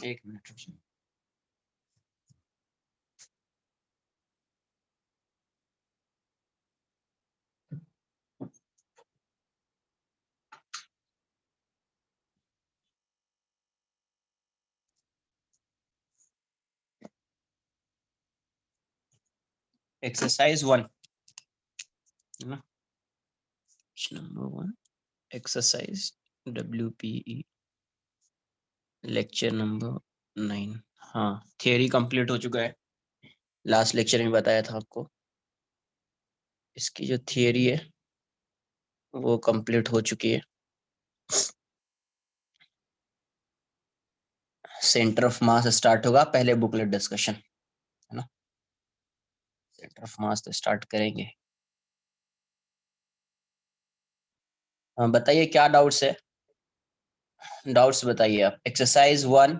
एक मिनट रुकिए। Exercise 1 number 1 exercise WPE lecture number 9। हाँ, थियरी कंप्लीट हो चुका है। लास्ट लेक्चर में बताया था आपको, इसकी जो थियरी है वो कंप्लीट हो चुकी है। सेंटर ऑफ मास स्टार्ट होगा, पहले बुकलेट डिस्कशन है ना। सेंटर ऑफ मास तो स्टार्ट करेंगे। हाँ बताइए क्या डाउट्स है, डाउट्स बताइए आप। Exercise 1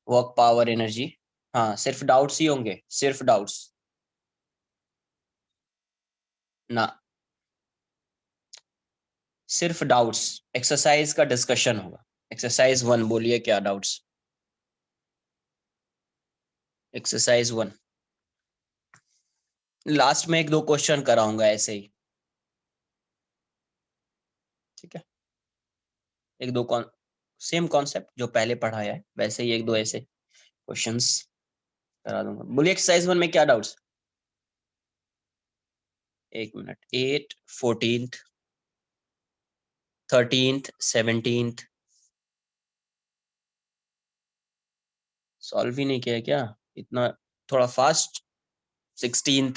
work power energy. हाँ सिर्फ डाउट्स ही होंगे, सिर्फ डाउट्स ना, सिर्फ डाउट्स। एक्सरसाइज का डिस्कशन होगा। एक्सरसाइज 1 बोलिए क्या डाउट्स। एक्सरसाइज 1 लास्ट में एक दो क्वेश्चन कराऊंगा ऐसे ही, ठीक है। एक दो सेम कॉन्सेप्ट जो पहले पढ़ाया है वैसे ही एक दो ऐसे क्वेश्चंस करा दूंगा। बोलिए एक्सरसाइज 1 में क्या डाउट्स। एक मिनट। 8, 14, 13, 17 सॉल्व ही नहीं किया है क्या इतना, थोड़ा फास्ट। 16,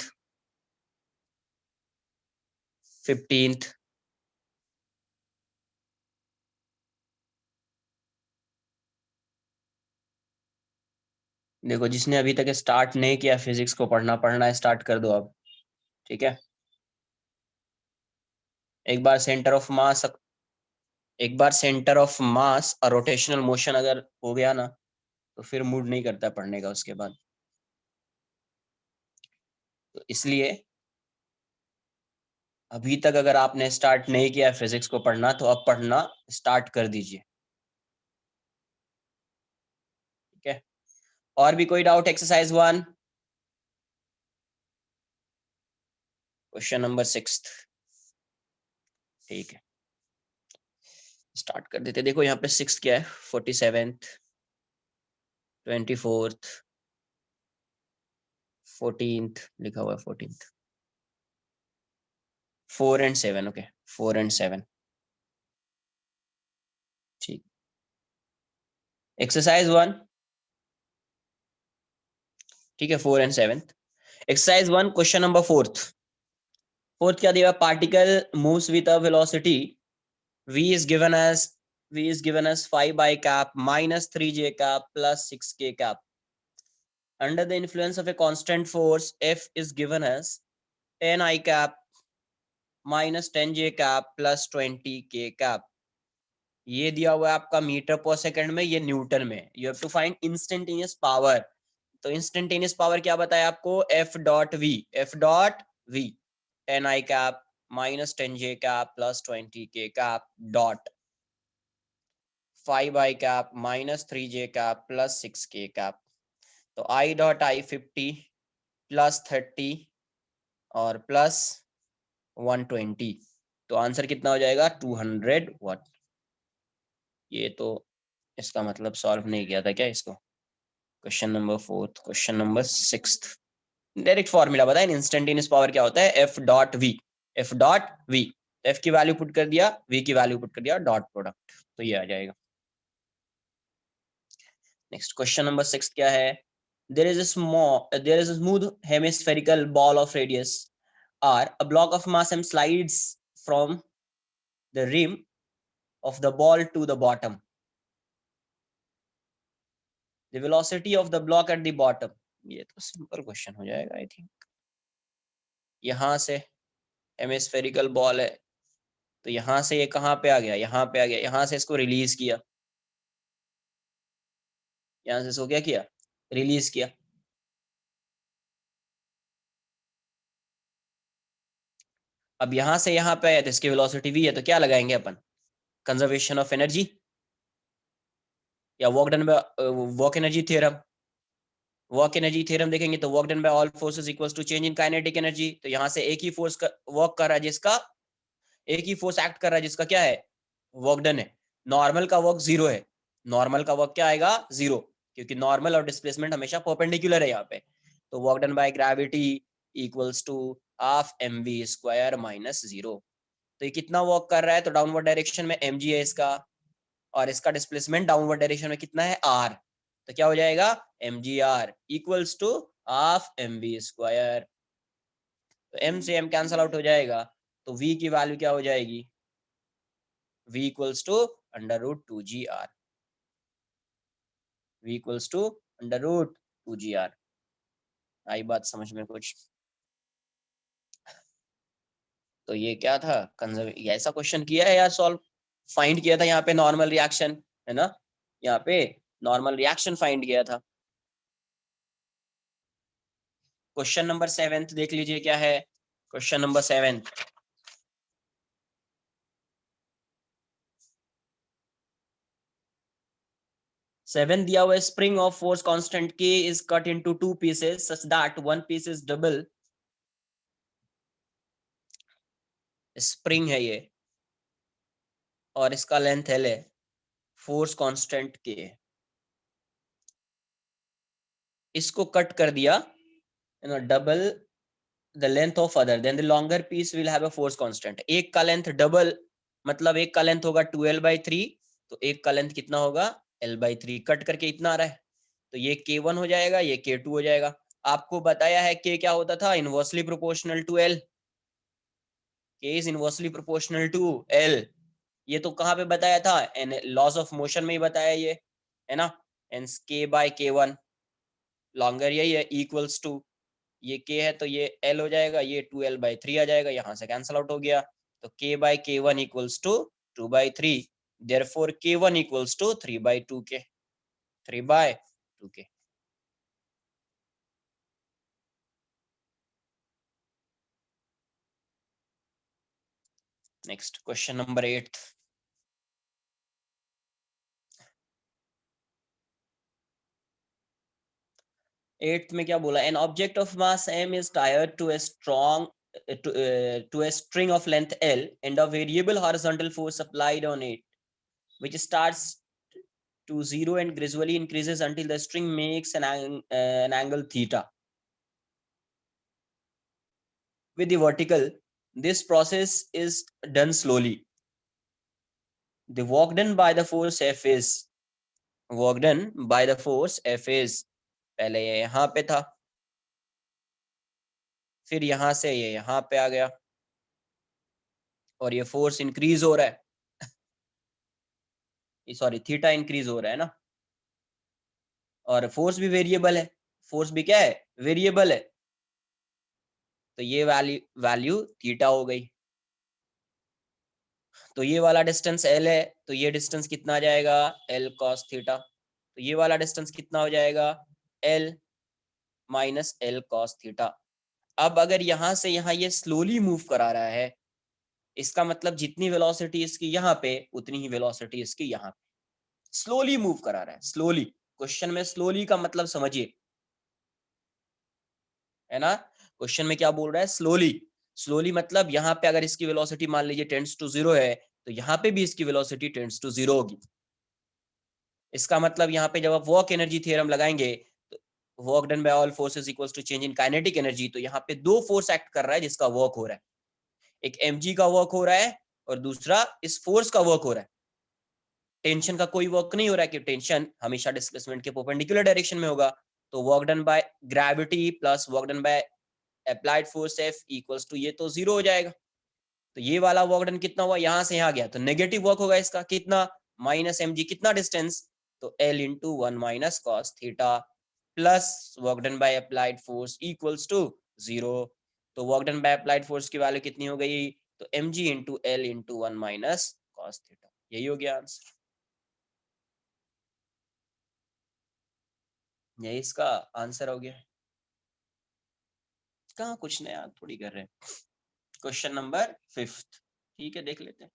15, देखो जिसने अभी तक स्टार्ट नहीं किया फिजिक्स को पढ़ना स्टार्ट कर दो अब, ठीक है। एक बार सेंटर ऑफ मास, एक बार सेंटर ऑफ मास और रोटेशनल मोशन अगर हो गया ना तो फिर मूड नहीं करता पढ़ने का उसके बाद। तो इसलिए अभी तक अगर आपने स्टार्ट नहीं किया फिजिक्स को पढ़ना तो अब पढ़ना स्टार्ट कर दीजिए, ठीक है। और भी कोई डाउट एक्सरसाइज 1 क्वेश्चन नंबर 6, ठीक है स्टार्ट कर देते। देखो यहाँ पे 6 क्या है, 47th, 24th, 14th लिखा हुआ है, 14th, 4 and 7, ओके 4 and 7, ठीक। एक्सरसाइज 1, ठीक है 4 and 7। Exercise 1 question number 4th, क्या दिया, particle moves with a velocity v is given as 5 by cap minus 3j cap plus 6k cap under the influence of a constant force F is given as 10 I cap minus 10j cap plus 20k cap। ये दिया हुआ है आपका metre per second में, ये Newton में। You have to find instantaneous power. तो instantaneous power क्या बताया आपको, F dot V 10 I cap minus 10j cap plus 20k cap dot 5 I cap minus 3j cap plus 6k cap। तो I dot I 50 plus 30 और plus 120, तो answer कितना हो जाएगा 200 वाट। ये तो इसका मतलब सॉल्व नहीं किया था क्या इसको। Question number 4, question number 6, direct formula बताए इंस्टेंटेनियस पावर क्या होता है, एफ डॉट वी। एफ की वैल्यू पुट कर दिया, वी की वैल्यू पुट कर दिया, डॉट प्रोडक्ट, तो ये आ जाएगा। नेक्स्ट क्वेश्चन नंबर 6 क्या है, there is a smooth hemispherical ball of radius r, a block of mass m slides from the rim of the ball to the bottom, the velocity of the block at the bottom। ये तो simple question हो जाएगा I think. यहां से hemispherical ball है तो यहां से ये कहां पे आ गया, यहाँ पे आ गया, यहां से इसको रिलीज किया, यहां से इसको क्या किया, रिलीज किया। अब यहां से यहाँ पे आया तो इसकी वेलोसिटी v है, तो क्या लगाएंगे अपन, कंजर्वेशन ऑफ एनर्जी, या work done by work energy theorem, work energy theorem देखेंगे तो work done by all forces equals to change in kinetic energy, तो यहाँ से एक ही फोर्स वर्क कर रहा है जिसका, एक ही फोर्स एक्ट कर रहा है जिसका क्या है, वर्क डन है। नॉर्मल का वर्क जीरो है, नॉर्मल का वर्क क्या आएगा, जीरो, क्योंकि नॉर्मल और डिस्प्लेसमेंट हमेशा परपेंडिकुलर है यहाँ पे। तो work done by gravity equals to half mv square minus zero. तो ये कितना वर्क कर रहा है, तो डाउनवर्ड डायरेक्शन में mg है इसका, और इसका डिस्प्लेसमेंट डाउनवर्ड डायरेक्शन में कितना है, r। तो क्या हो जाएगा, mgr equals to half mv square. तो m से m कैंसल आउट हो जाएगा, तो v की वैल्यू क्या हो जाएगी, v equals to under root 2gr, v equals to under root 2gr। आई बात समझ में कुछ। तो ये क्या था, कंजर्व ऐसा क्वेश्चन किया है या सॉल्व, फाइंड किया था यहाँ पे नॉर्मल रिएक्शन, है ना, यहाँ पे नॉर्मल रिएक्शन फाइंड किया था। क्वेश्चन नंबर 7 देख लीजिए क्या है, क्वेश्चन नंबर 7। सेवन दिया हुआ spring of force constant K is cut into two pieces such that one piece is double. Spring है ये और इसका लेंथ L है, फोर्स कांस्टेंट K, इसको कट कर दिया, double the length of other, then the longer piece will have a force constant. एक का लेंथ डबल, मतलब एक का लेंथ होगा 2l/3, तो एक का लेंथ कितना होगा, l/3, कट करके इतना आ रहा है, तो ये K1 हो जाएगा, ये K2 हो जाएगा। आपको बताया है K क्या होता था, inversely proportional to L, K is inversely proportional to L। ये तो कहाँ पे बताया था, लॉस ऑफ मोशन में ही बताया ये, है ना, एंड K/K1 लॉन्गर यही है, इक्वल्स टू, ये K है तो ये L हो जाएगा, ये 2l/3 आ जाएगा, यहाँ से कैंसल आउट हो गया, तो K/K1 equals to 2/3, therefore K1 equals to 3/2K, 3/2K। Next question number 8। Eighth में क्या बोला, an object of mass m is tied to a strong to a string of length L and a variable horizontal force applied on it which starts to zero and gradually increases until the string makes an angle theta with the vertical. This process is done slowly. The work done by the force F is, work done by the force F is, पहले ये यहाँ पे था, फिर यहाँ से ये यहाँ पे आ गया, और ये फोर्स इंक्रीज हो रहा है, सॉरी थीटा इंक्रीज हो रहा है ना, और फोर्स भी वेरिएबल है, फोर्स भी क्या है, वेरिएबल है, तो ये वैल्यू वैल्यू थीटा हो गई। तो ये वाला डिस्टेंस L है, तो ये डिस्टेंस कितना आ जाएगा, L cos थीटा, तो ये वाला डिस्टेंस कितना हो जाएगा, L minus L cos theta. अब अगर यहाँ से यहाँ ये स्लोली मूव करा रहा है, इसका मतलब जितनी वेलोसिटी इसकी यहाँ पे उतनी ही वेलोसिटी इसकी यहाँ पे, स्लोली मूव करा रहा है, स्लोली। क्वेश्चन में स्लोली का मतलब समझिए, है ना, क्वेश्चन में क्या बोल रहा है, स्लोली। स्लोली मतलब यहाँ पे अगर इसकी वेलोसिटी मान लीजिए टेंड्स टू जीरो है, तो यहाँ पे भी इसकी वेलोसिटी टेंड्स टू जीरो होगी। इसका मतलब यहाँ पे जब आप वर्क एनर्जी थ्योरम लगाएंगे, तो work done by all forces equals to change in kinetic energy, तो यहाँ पे दो फोर्स एक्ट कर रहा है जिसका वर्क हो रहा है, एक mg का वर्क हो रहा है और दूसरा इस फोर्स का वर्क हो रहा है। टेंशन का कोई वर्क नहीं हो रहा है, कि टेंशन हमेशा डिस्प्लेसमेंट के परपेंडिकुलर डायरेक्शन में होगा, तो work done by gravity plus work done by applied force F equals to, ये तो जीरो हो जाएगा। तो ये वाला वर्क डन कितना हुआ, यहाँ से यहाँ गया तो नेगेटिव वर्क होगा इसका, कितना, माइनस mg, कितना डिस्टेंस, तो L into 1 minus cos theta plus work done by applied force equals to zero. तो work done by applied force की वैल्यू कितनी हो गई, तो mg into L into 1 minus cos theta, यही हो गया आंसर, यही इसका आंसर हो गया। कहाँ कुछ नया थोड़ी कर रहे हैं। क्वेश्चन नंबर 5, ठीक है देख लेते हैं।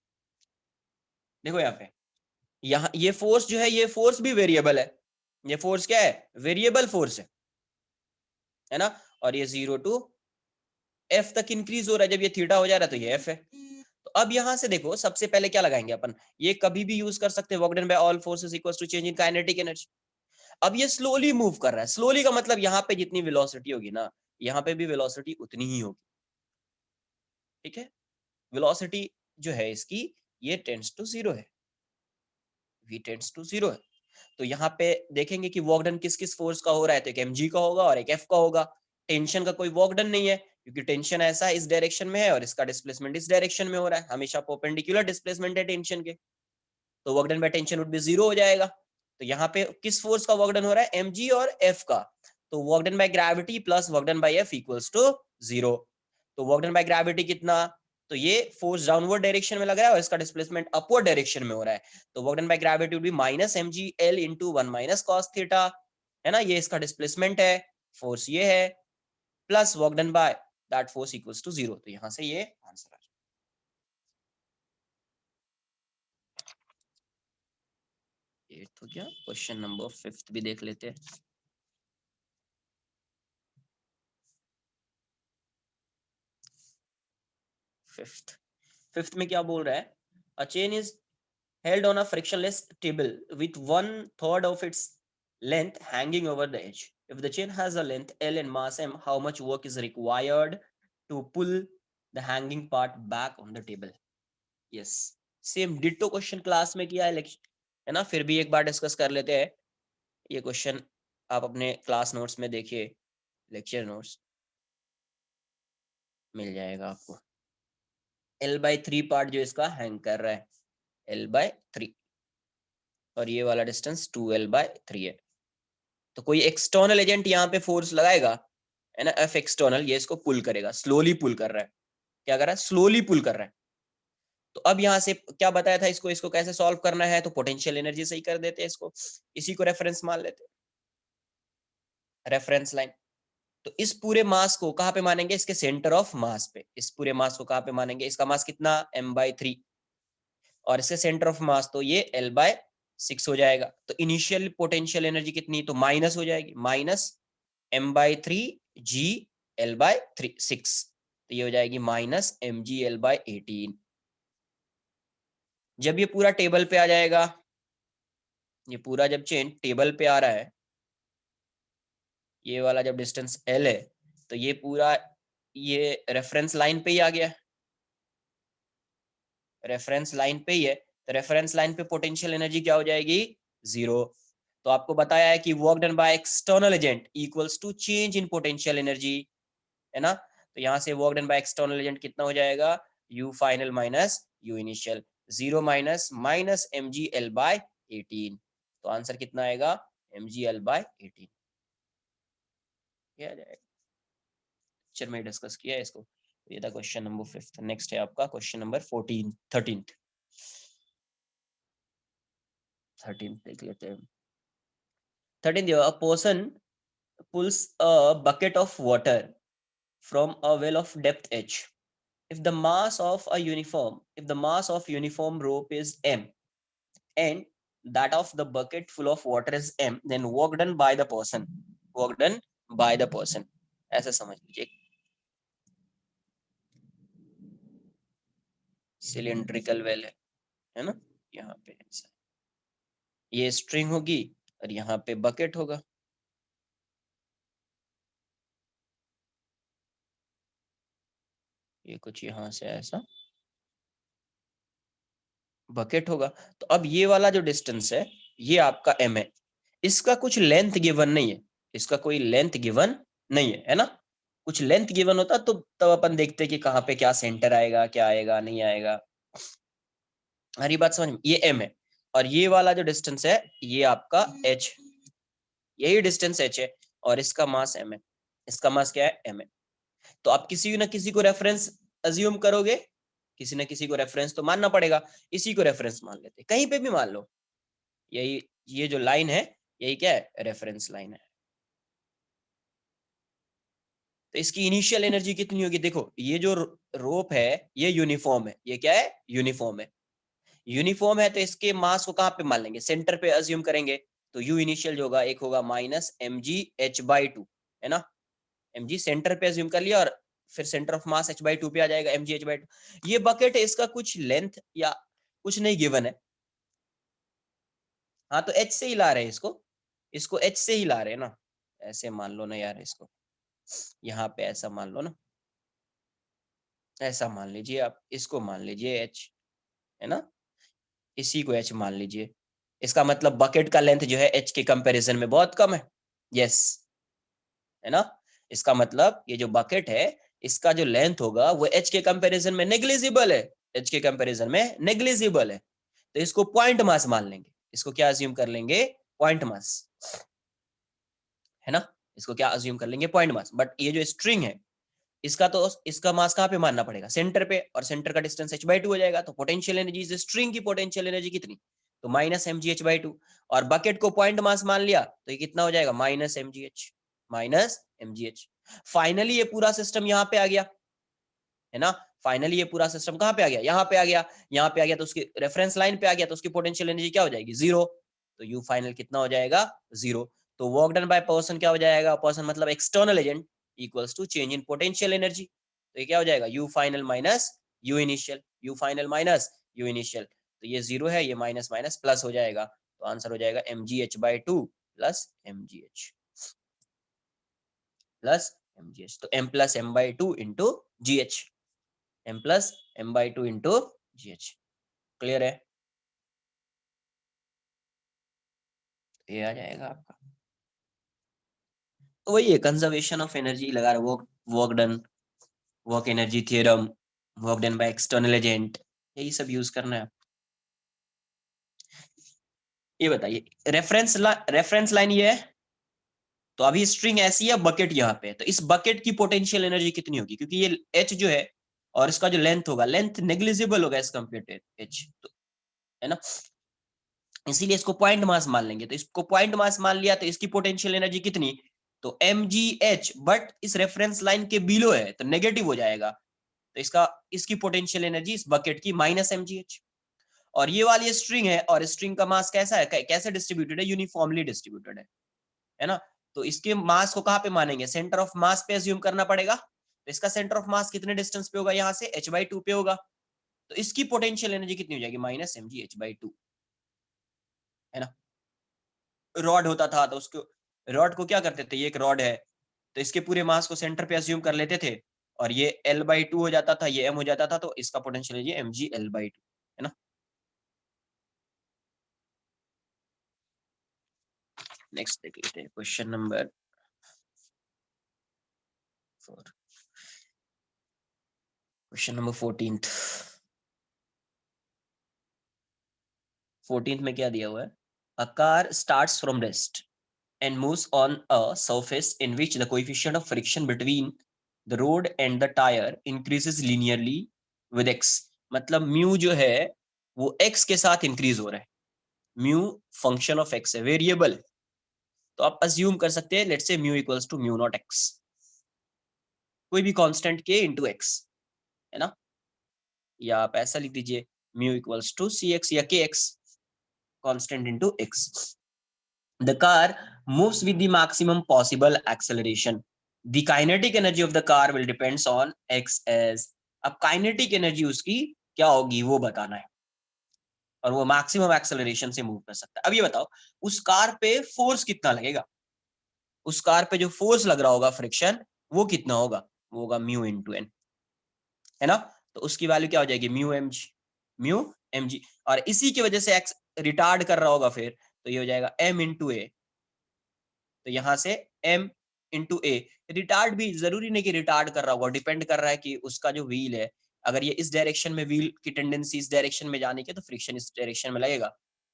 देखो यहाँ पे यहाँ ये फोर्स जो है, ये फोर्स भी वेरिएबल है। ये फोर्स क्या है? वेरिएबल फोर्स है ना। और ये 0 टू एफ तक इंक्रीज हो रहा है। जब ये थीटा हो जा रहा है तो ये एफ है। तो अब यहां से देखो, सबसे पहले क्या लगाएंगे अपन, ये कभी भी यूज कर सकते हैं, work done by all forces equals to change in kinetic energy. अब ये स्लोली मूव कर रहा है, स्लोली का मतलब यहाँ पे जितनी वेलोसिटी होगी ना, यहाँ पे भी वेलोसिटी उतनी ही होगी। ठीक है, वेलोसिटी जो है इसकी, ये टेंड्स टू 0 है, v टेंड्स टू 0 है। तो यहाँ पे देखेंगे कि वर्क डन किस किस फोर्स का हो रहा है, तो एक mg का होगा और एक f का होगा। टेंशन का कोई वर्क डन नहीं है, क्योंकि टेंशन ऐसा इस डायरेक्शन में है और इसका डिस्प्लेसमेंट इस डायरेक्शन में हो रहा है, हमेशा परपेंडिकुलर डिस्प्लेसमेंट है टेंशन के, तो work done by tension would be 0 हो जाएगा। तो यहाँ पे किस फोर्स का वर्क डन हो रहा है? mg और f का। तो work done by gravity plus work done by f equals to 0। तो वर्क डन बाय ग्रेविटी कितना? तो ये फोर्स डाउनवर्ड डायरेक्शन में लग रहा है और इसका डिस्प्लेसमेंट अपवर्ड डायरेक्शन में हो रहा है, तो work done by gravity would be minus mg l into 1 minus cos theta, है ना, ये इसका डिस्प्लेसमेंट है, फोर्स ये है, plus work done by that force equals to 0। तो यहां से ये आंसर आ जाए। ये तो क्या, क्वेश्चन नंबर 5 भी देख लेते हैं। फिफ्थ में क्या बोल रहा है? A chain is held on a frictionless table with 1/3 of its length hanging over the edge. If the chain has a length L and mass M, how much work is required to pull the hanging part back on the table? Yes, same ditto question class में किया है ना, फिर भी एक बार discuss कर लेते हैं। ये क्वेश्चन आप अपने क्लास नोट्स में देखिए, लेक्चर नोट्स मिल जाएगा आपको। L/3 पार्ट जो इसका हैंग कर रहा है, L/3, और ये वाला डिस्टेंस 2L/3 है। तो कोई एक्सटर्नल एजेंट यहाँ पे फोर्स लगाएगा, है ना, एफ एक्सटर्नल, ये इसको पुल करेगा, स्लोली पुल कर रहा है। क्या कर रहा है? स्लोली पुल कर रहा है। तो अब यहाँ से क्या बताया था इसको, इसको कैसे सॉल्व करना है, तो पोटेंशियल एनर्जी से ही कर देते हैं इसको, इसी को रेफरेंस मान लेते हैं, रेफरेंस लाइन। तो इस पूरे मास को कहाँ पे मानेंगे? इसके सेंटर ऑफ मास पे। इस पूरे मास को कहाँ पे मानेंगे? इसका मास कितना? m/3, और इसके सेंटर ऑफ मास तो ये L/6 हो जाएगा। तो इनिशियल पोटेंशियल एनर्जी कितनी? तो माइनस हो जाएगी, माइनस m/3 g L/6, तो ये हो जाएगी माइनस mg L/18। जब ये पूरा टेबल पे आ जाएगा, ये पूरा जब चेन टेबल पे आ रहा है, ये वाला जब डिस्टेंस L है, तो ये पूरा ये रेफरेंस लाइन पे ही आ गया, रेफरेंस लाइन पे ही है। तो रेफरेंस लाइन पे पोटेंशियल एनर्जी क्या हो जाएगी? 0। तो आपको बताया है कि work done by external agent equals to change in potential energy, है ना। तो यहाँ से work done by external agent कितना हो जाएगा? u final minus u initial, 0 minus minus mg/18। तो आंसर कितना आएगा? mg/18। क्या आ जाएगा? पिक्चर में डिस्कस किया है इसको। तो ये था क्वेश्चन नंबर 5। नेक्स्ट है आपका क्वेश्चन नंबर 14, 13 देख लेते हैं। 13, a person pulls a bucket of water from a well of depth h. If the mass of uniform rope is m and that of the bucket full of water is m, then work done by the person, ऐसा समझ लीजिए। Cylindrical well है ना, यहाँ पे ऐसा, ये string होगी और यहाँ पे बकेट होगा। ये कुछ यहाँ से ऐसा बकेट होगा। तो अब ये वाला जो डिस्टेंस है, ये आपका m है, इसका कुछ लेंथ गिवन नहीं है, इसका कोई लेंथ गिवन नहीं है ना। कुछ लेंथ गिवन होता तो तब अपन देखते कि कहाँ पे क्या सेंटर आएगा, क्या आएगा, नहीं आएगा। हरी बात समझ में? ये m है और ये वाला जो डिस्टेंस है ये आपका h, यही डिस्टेंस h है और इसका मास m है। इसका मास क्या है? m है। तो आप किसी न किसी को रेफरेंस अज्यूम करोगे, किसी न किसी को रेफरेंस तो मानना पड़ेगा, इसी को रेफरेंस मान लेते, कहीं पे भी मान लो। यही, ये जो लाइन है यही क्या है? रेफरेंस लाइन है। तो इसकी इनिशियल एनर्जी कितनी होगी? देखो, ये जो रोप है ये यूनिफॉर्म है, ये क्या है? यूनिफॉर्म है। यूनिफॉर्म है तो इसके मास को कहाँ पे मान लेंगे, सेंटर पे अज्यूम करेंगे, तो यू इनिशियल जो होगा एक होगा माइनस mgh/2, है ना, mg सेंटर पे अज्यूम कर लिया और फिर सेंटर ऑफ मास h/2 पे आ जाएगा mgh/2। ये बकेट है, इसका कुछ लेंथ या कुछ नहीं गिवन है, हाँ तो h से ही ला रहे हैं इसको h से ही ला रहे हैं ना, ऐसे मान लो ना यार, इसको यहाँ पे ऐसा मान लो ना, ऐसा मान लीजिए आप, इसको मान लीजिए h, है ना, इसी को h मान लीजिए। इसका मतलब बकेट का लेंथ जो है h के कंपैरिजन में बहुत कम है, यस, है ना। इसका मतलब ये जो बकेट है इसका जो लेंथ होगा वो h के कंपैरिजन में नेग्लिजिबल है, h के कंपैरिजन में नेग्लिजिबल है, तो इसको पॉइंट मास मान लेंगे, इसको क्या अज्यूम कर लेंगे, पॉइंट मास, है ना, इसको क्या अज्यूम कर लेंगे, पॉइंट मास। बट ये जो स्ट्रिंग है इसका तो इसका मास कहाँ पे मानना पड़ेगा, सेंटर पे, और सेंटर का डिस्टेंस h/2 हो जाएगा, तो पोटेंशियल एनर्जी इस स्ट्रिंग की पोटेंशियल एनर्जी कितनी, तो माइनस mgh/2, और बकेट को पॉइंट मास मान लिया तो ये कितना हो जाएगा, माइनस mgh। फाइनली ये पूरा सिस्टम यहाँ पे आ गया, है ना, फाइनली ये पूरा सिस्टम कहाँ पे आ गया, यहाँ पे आ गया, यहाँ पे आ गया तो उसकी रेफरेंस लाइन पे आ गया, तो उसकी पोटेंशियल एनर्जी क्या हो जाएगी, 0, तो यू फाइनल कितना हो जाएगा, 0। तो वर्क डन बाय पर्सन क्या हो जाएगा, पर्सन मतलब external agent, equals to change in potential energy, तो ये क्या हो जाएगा, U final minus U initial, U final minus U initial, तो ये 0 है, ये माइनस माइनस प्लस हो जाएगा, तो आंसर हो जाएगा mgh/2 plus mgh plus mgh, तो m plus m/2 into gh, m plus m/2 into gh, clear है, ये आ जाएगा आपका। तो वही है, कंजर्वेशन ऑफ एनर्जी लगा रहा, work done, work energy theorem, work done by external agent, यही सब यूज करना है। ये बताइए, रेफरेंस लाइन ये है, तो अभी स्ट्रिंग ऐसी है, बकेट यहाँ पे है, तो इस बकेट की पोटेंशियल एनर्जी कितनी होगी, क्योंकि ये h जो है और इसका जो लेंथ होगा, लेंथ नेग्लिजिबल होगा एज कम्पेयर टू h, तो, है ना, इसीलिए इसको पॉइंट मास मान लेंगे, तो इसको पॉइंट मास मान लिया तो इसकी पोटेंशियल एनर्जी कितनी, तो mgh, बट इस रेफरेंस लाइन के बिलो है तो नेगेटिव हो जाएगा, तो इसकी पोटेंशियल एनर्जी इस बकेट की माइनस mgh। और ये वाली स्ट्रिंग है, और स्ट्रिंग का मास कैसा है, कैसे डिस्ट्रीब्यूटेड है, यूनिफॉर्मली डिस्ट्रीब्यूटेड है ना, तो इसके मास को कहाँ पे मानेंगे, सेंटर ऑफ मास पे अज्यूम करना पड़ेगा, तो इसका सेंटर ऑफ मास कितने डिस्टेंस पे होगा, यहाँ से h/2 पे होगा, तो इसकी पोटेंशियल एनर्जी कितनी हो जाएगी, माइनस mgh/2, है ना। रॉड होता था तो उसको, रॉड को क्या करते थे, ये एक रॉड है, तो इसके पूरे मास को सेंटर पे अज्यूम कर लेते थे, और ये L/2 हो जाता था, ये m हो जाता था, तो इसका पोटेंशियल एनर्जी mgL/2, है ना। नेक्स्ट देख लेते हैं, question number 4, question number 14th में क्या दिया हुआ है, a car starts from rest and moves on a surface in which the coefficient of friction between the road and the tire increases linearly with x, मतलब mu जो है वो x के साथ इंक्रीज हो रहा है, म्यू फंक्शन ऑफ x है, वेरिएबल, तो आप अज्यूम कर सकते हैं, let's say mu equals to mu naught x, कोई भी कांस्टेंट k इंटू x, है ना, या आप ऐसा लिख दीजिए म्यू इक्वल्स टू cx या kx, constant into x। The car moves with the maximum possible acceleration. The kinetic energy of the car will depends on x as, अब kinetic energy उसकी क्या होगी वो बताना है, और वो मैक्सिमम एक्सेलरेशन से मूव कर सकता है। अब ये बताओ उस कार पे फोर्स कितना लगेगा, उस कार पे जो फोर्स लग रहा होगा फ्रिक्शन, वो कितना होगा, वो होगा म्यू इंटू एन, है ना, तो उसकी वैल्यू क्या हो जाएगी, म्यू एम जी, और इसी की वजह से एक्स रिटार्ड कर रहा होगा फिर, तो ये हो जाएगा एम इंटू ए, तो यहां से m इंटू ए, रिटार्ड भी जरूरी नहीं कि रिटार्ड कर रहा होगा, डिपेंड कर रहा है कि उसका जो व्हील है, अगर ये इस डायरेक्शन में, व्हील की टेंडेंसी इस डायरेक्शन में जाने की, तो फ्रिक्शन इस डायरेक्शन में लगेगा,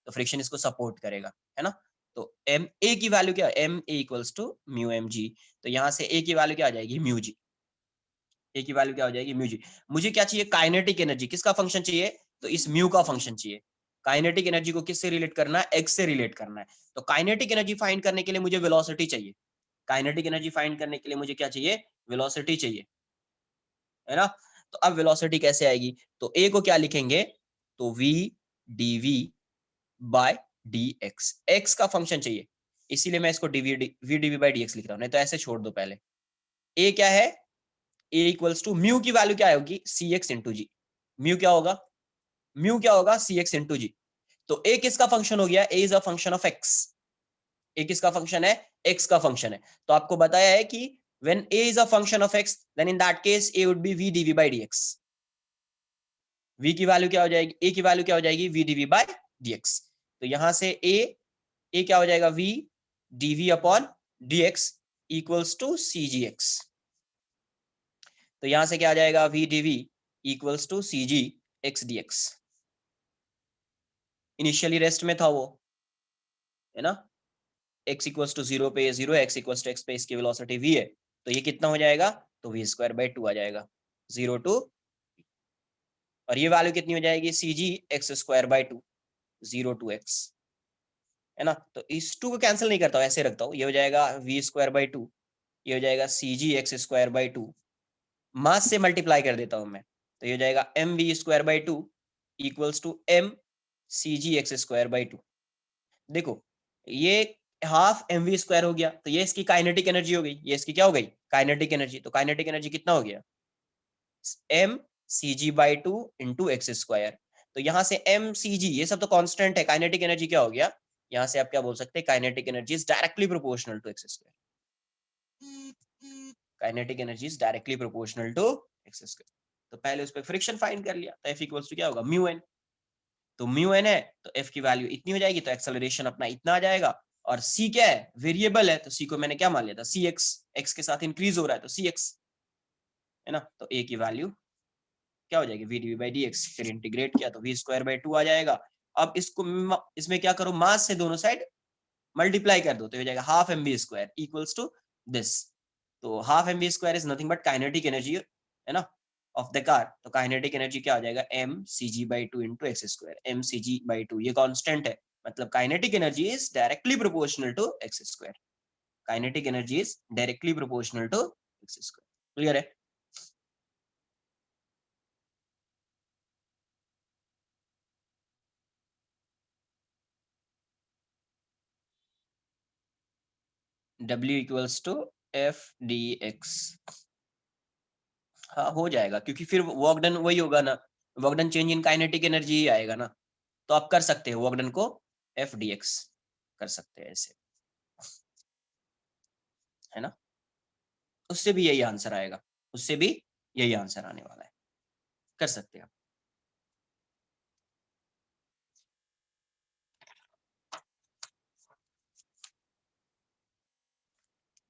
तो फ्रिक्शन इसको सपोर्ट करेगा, है ना। तो एम ए की वैल्यू क्या है, M A equals to mu M G, तो यहाँ से ए की वैल्यू क्या आ जाएगी, म्यू जी, ए की वैल्यू क्या हो जाएगी, म्यू जी। मुझे क्या चाहिए, काइनेटिक एनर्जी, किसका फंक्शन चाहिए, तो इस म्यू का फंक्शन चाहिए। काइनेटिक एनर्जी को किससे रिलेट करना है, एक्स से रिलेट करना है, तो काइनेटिक एनर्जी फाइंड करने के लिए मुझे वेलोसिटी चाहिए, काइनेटिक एनर्जी फाइंड करने के लिए मुझे क्या चाहिए, वेलोसिटी चाहिए, है ना। तो अब वेलोसिटी कैसे आएगी, तो ए को क्या लिखेंगे, तो v dv by dx, x का फंक्शन चाहिए, इसीलिए मैं इसको v dv बाय dx लिख रहा हूं, नहीं तो ऐसे छोड़ दो पहले। a क्या है, a इक्वल्स टू म्यू की वैल्यू क्या होगी, cx इंटू जी। म्यू क्या होगा, म्यू क्या होगा, cx इंटू जी। तो a किसका फंक्शन हो गया, a is a function of x, a किसका फंक्शन है, x का फंक्शन है। तो आपको बताया है कि when a is a function of x, then in that case a would be v dv by dx। v की वैल्यू क्या हो जाएगी, a की वैल्यू क्या हो जाएगी, v dv by dx। तो यहां से a क्या हो जाएगा, v dv upon dx equals to cgx। तो यहां से क्या आ जाएगा, v dv equals to cgx dx। Initially rest में था वो, है ना, x इक्वल्स टू 0 पे 0 है, x इक्वल्स टू x पे इसकी वेलोसिटी v है, तो ये कितना हो जाएगा, तो v स्क्वायर बाय 2 आ जाएगा, 0 टू, और ये वैल्यू कितनी हो जाएगी, cg x स्क्वायर बाय 2, 0 टू x, है ना। तो इस 2 को कैंसिल नहीं करता हूं, ऐसे रखता हूं, ये हो जाएगा v स्क्वायर बाय 2, ये हो जाएगा cg x स्क्वायर बाय 2, मास से मल्टीप्लाई कर देता हूं मैं, तो ये हो जाएगा m v square by 2 equals to m cg x square by 2। देखो ये हाफ एम वी स्क्वायर हो गया, तो ये इसकी काइनेटिक एनर्जी हो गई, ये इसकी क्या हो गई, काइनेटिक एनर्जी। तो काइनेटिक एनर्जी कितना हो गया, M C ji by 2 into x square. तो यहां से एम सी जी ये सब तो कांस्टेंट है, काइनेटिक एनर्जी क्या हो गया, यहां से आप क्या बोल सकते हैं, kinetic energy is directly proportional to x square. Kinetic energy is directly proportional to x square. तो पहले उस पर फ्रिक्शन फाइंड कर लिया, तो एफ इक्वल्स टू क्या होगा, म्यू एन। तो म्यू एन है तो एफ की वैल्यू इतनी हो जाएगी, तो एक्सेलरेशन अपना इतना आ जाएगा। और सी क्या है, वेरिएबल है, तो सी को मैंने क्या मान लिया था, सी एक्स, एक्स के साथ इंक्रीज हो रहा है तो सी एक्स, है ना। तो ए की वैल्यू क्या हो जाएगी, V D V by D X, फिर इंटीग्रेट किया तो वी स्क्वायर बाई 2 आ जाएगा। अब इसको इसमें क्या करो, मास से दोनों साइड मल्टीप्लाई कर दो, तो हो जाएगा half m v square equals to this. तो half m v square is nothing but kinetic energy, है ना, ऑफ द कार। तो काइनेटिक एनर्जी क्या हो जाएगा, m C ji by 2 into x square, m C ji by 2 ये constant है, मतलब kinetic energy is directly proportional to x square. Kinetic energy is directly proportional to x square. Clear है। W equals to F d x, हाँ हो जाएगा, क्योंकि फिर work done वही होगा ना, work done change in kinetic energy ही आएगा ना। तो आप कर सकते हो वर्क डन को एफ डी एक्स कर सकते हैं ऐसे, है ना, उससे भी यही आंसर आएगा, उससे भी यही आंसर आने वाला है, कर सकते हैं आप।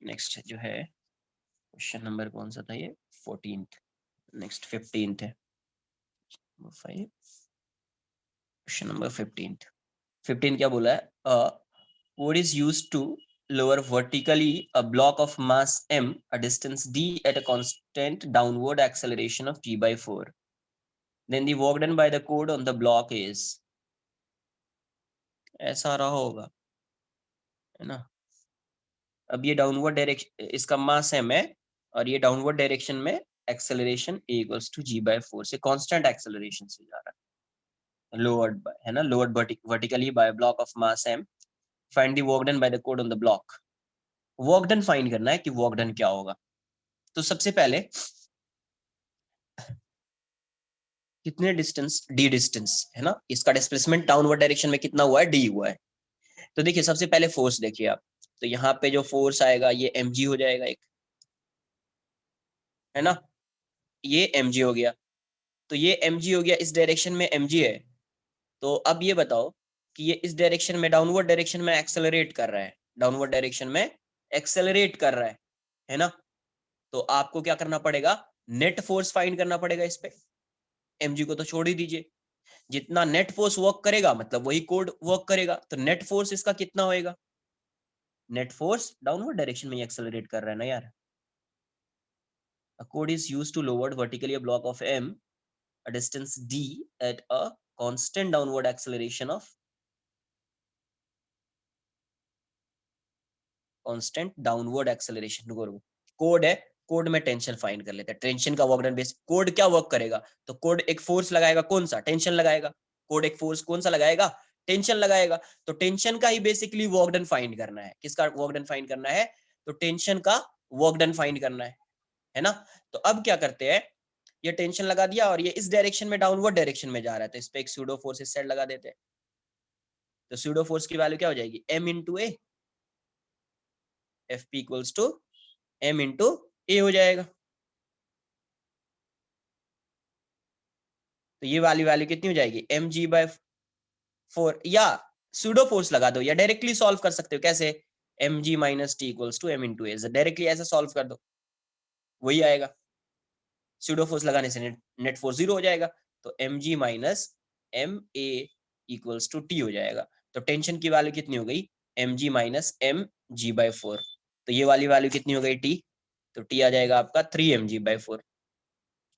नेक्स्ट जो है क्वेश्चन नंबर कौन सा था ये, 14th, नेक्स्ट 15th है, 5, क्वेश्चन नंबर 15th। 15 क्या बोला है, what is used to lower vertically a block of mass m a distance d at a constant downward acceleration of g by 4, then the work done by the code on the block is, ऐसा रहा होगा, है ना। अब ये downward direction, इसका मास m है, और ये डाउनवर्ड डायरेक्शन में acceleration a equals to g by 4 से कांस्टेंट एक्सेलरेशन से जा रहा है, लोअर्ड बाय, है ना, lowered vertically bye block of mass m, find the work done by the code on the block. Work done find करना है कि वर्क डन क्या होगा। तो सबसे पहले कितने डिस्टेंस, डी डिस्टेंस, है ना, इसका डिस्प्लेसमेंट डाउनवर्ड डायरेक्शन में कितना हुआ है, डी हुआ है। तो देखिए सबसे पहले फोर्स देखिए आप, तो यहाँ पे जो फोर्स आएगा ये mg हो जाएगा एक, है ना, ये mg हो गया। तो ये mg हो गया, इस डायरेक्शन में mg है। तो अब ये बताओ कि ये इस डायरेक्शन में, डाउनवर्ड डायरेक्शन में एक्सेलरेट कर रहा है, डाउनवर्ड डायरेक्शन में एक्सेलरेट कर रहा है ना। तो आपको क्या करना पड़ेगा, नेट फोर्स फाइंड करना पड़ेगा इस पे, mg को तो छोड़ ही दीजिए, जितना नेट फोर्स वर्क करेगा मतलब वही कोड वर्क करेगा, तो नेट फोर्स इसका कितना होएगा, नेट फोर्स डाउनवर्ड डायरेक्शन में एक्सेलरेट कर रहा है ना यार। A code is used to lower vertically a block of m a distance d at a constant downward acceleration of constant downward acceleration। रुको कोड है, कोड में टेंशन फाइंड कर लेते हैं, टेंशन का वर्क डन बेस, कोड क्या work करेगा, तो कोड एक फोर्स लगाएगा, कौन सा, टेंशन लगाएगा, कोड एक फोर्स कौन सा लगाएगा, टेंशन लगाएगा। तो टेंशन का ही बेसिकली वर्क डन फाइंड करना है। किसका वर्क डन फाइंड करना है, तो टेंशन का वर्क डन फाइंड करना है ना। तो अब क्या करते हैं, ये टेंशन लगा दिया और ये इस डायरेक्शन में डाउनवर्ड डायरेक्शन में जा रहा है, तो इस पे एक स्यूडो फोर्स इस साइड लगा देते हैं। तो स्यूडो फोर्स की वैल्यू क्या हो जाएगी, m into a, f P equals to m into a हो जाएगा। तो ये वाली वैल्यू कितनी हो जाएगी, mg/4, या स्यूडो फोर्स लगा दो या डायरेक्टली सॉल्व कर सकते हो। कैसे, mg minus T equals to m into A, directly ऐसा सॉल्व कर दो, वही आएगा। स्यूडो फोर्स लगाने से नेट फोर्स 0 हो जाएगा। तो mg minus M A equals to T हो जाएगा। तो टेंशन की वैल्यू कितनी हो गई, mg minus M G by 4। तो ये वाली वैल्यू कितनी हो गई, t। तो t आ जाएगा आपका 3mg/4,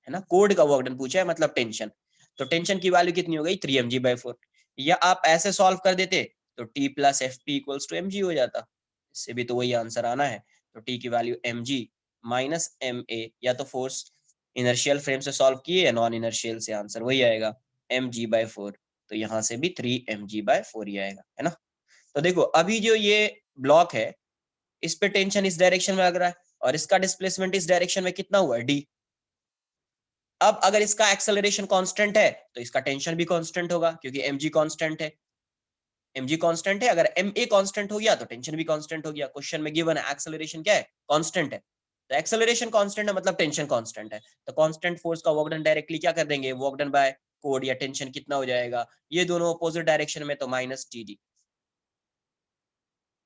है ना। कोड का वर्क डन पूछा है, मतलब टेंशन। तो टेंशन की वैल्यू कितनी हो गई, 3mg/4। या आप ऐसे सॉल्व कर देते तो t plus F P equals to mg हो जाता। इससे भी तो वही आंसर आना है। तो t की value mg minus M A, या तो फोर्स इनर्शियल फ्रेम से सॉल्व किए या नॉन इनर्शियल से, आंसर वही आएगा mg/4। तो यहाँ से भी 3mg/4 ही आएगा, है ना। तो देखो अभी जो ये ब्लॉक है, इस पे टेंशन इस डायरेक्शन में लग रहा है और इसका डिस्प्लेसमेंट इस डायरेक्शन में कितना हुआ है, d। अब अगर इसका एक्सेलरेशन कांस्टेंट है तो इसका टेंशन भी कांस्टेंट होगा, क्योंकि mg कांस्टेंट है। mg कांस्टेंट है, अगर ma कांस्टेंट हो गया तो टेंशन भी कांस्टेंट हो गया। क्वेश्चन में गिवन है एक्सेलरेशन क्या है, कांस्टेंट है। तो एक्सेलरेशन कांस्टेंट है मतलब टेंशन कांस्टेंट है। तो कांस्टेंट फोर्स का वर्क डन डायरेक्टली क्या कर देंगे, वर्क डन बाय कोड या टेंशन कितना हो जाएगा, ये दोनों अपोजिट डायरेक्शन में, तो माइनस टी,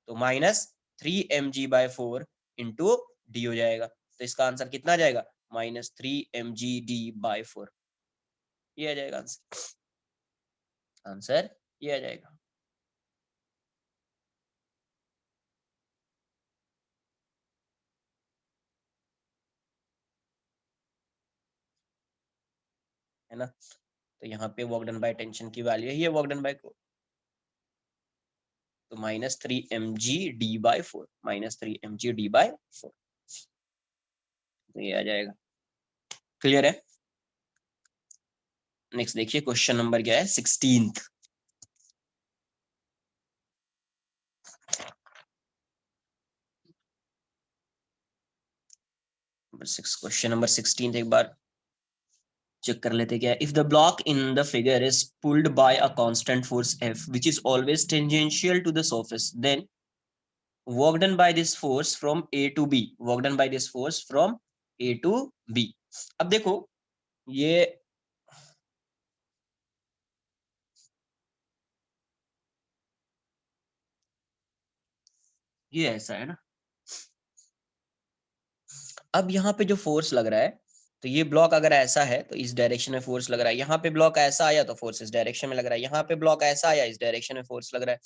तो माइनस 3mg/4 इंटू डी हो जाएगा। तो इसका आंसर कितना आ जाएगा, माइनस 3mgd/4। ये आ जाएगा आंसर, आंसर ये आ जाएगा। है ना। तो यहाँ पे वर्क डन बाय टेंशन की वैल्यू है, ये वर्क डन बाय को, तो माइनस 3mgd/4, माइनस 3mgd/4, तो ये आ जाएगा। क्लियर है। नेक्स्ट देखिए क्वेश्चन नंबर क्या है, 16th। क्वेश्चन नंबर 16 एक बार चेक कर लेते क्या है। If the block in the figure is pulled bye a constant force F which is always tangential to the surface, then work done by this force from A to B, work done by this force from A to B। अब देखो ये ऐसा है ना। अब यहाँ पे जो फोर्स लग रहा है, तो ये ब्लॉक अगर ऐसा है तो इस डायरेक्शन में फोर्स लग रहा है, यहाँ पे ब्लॉक ऐसा आया तो फोर्स इस डायरेक्शन में लग रहा है, यहाँ पे ब्लॉक ऐसा आया इस डायरेक्शन में फोर्स लग रहा है,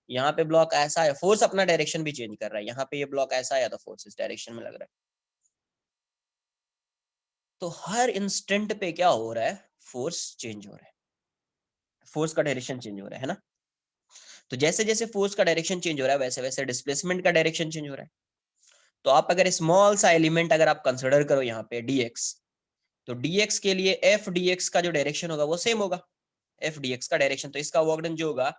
यहाँ पे ब्लॉक ऐसा है, फोर्स अपना डायरेक्शन भी चेंज कर रहा है, यहाँ पे ये ब्लॉक ऐसा आया तो फोर्स इस डायरेक्शन में लग रहा है। तो हर इंस्टेंट पे क्या हो रहा है, फोर्स चेंज हो रहा है, फोर्स का डायरेक्शन चेंज हो रहा है ना। तो जैसे जैसे फोर्स का डायरेक्शन चेंज हो रहा है वैसे वैसे डिस्प्लेसमेंट का डायरेक्शन चेंज हो रहा है। तो आप अगर स्मॉल सा एलिमेंट अगर आप कंसिडर करो यहाँ पे dx, तो dx के लिए एफ dx का जो डायरेक्शन होगा वो सेम होगा, एफ dx का डायरेक्शन। तो इसका वर्क डन जो होगा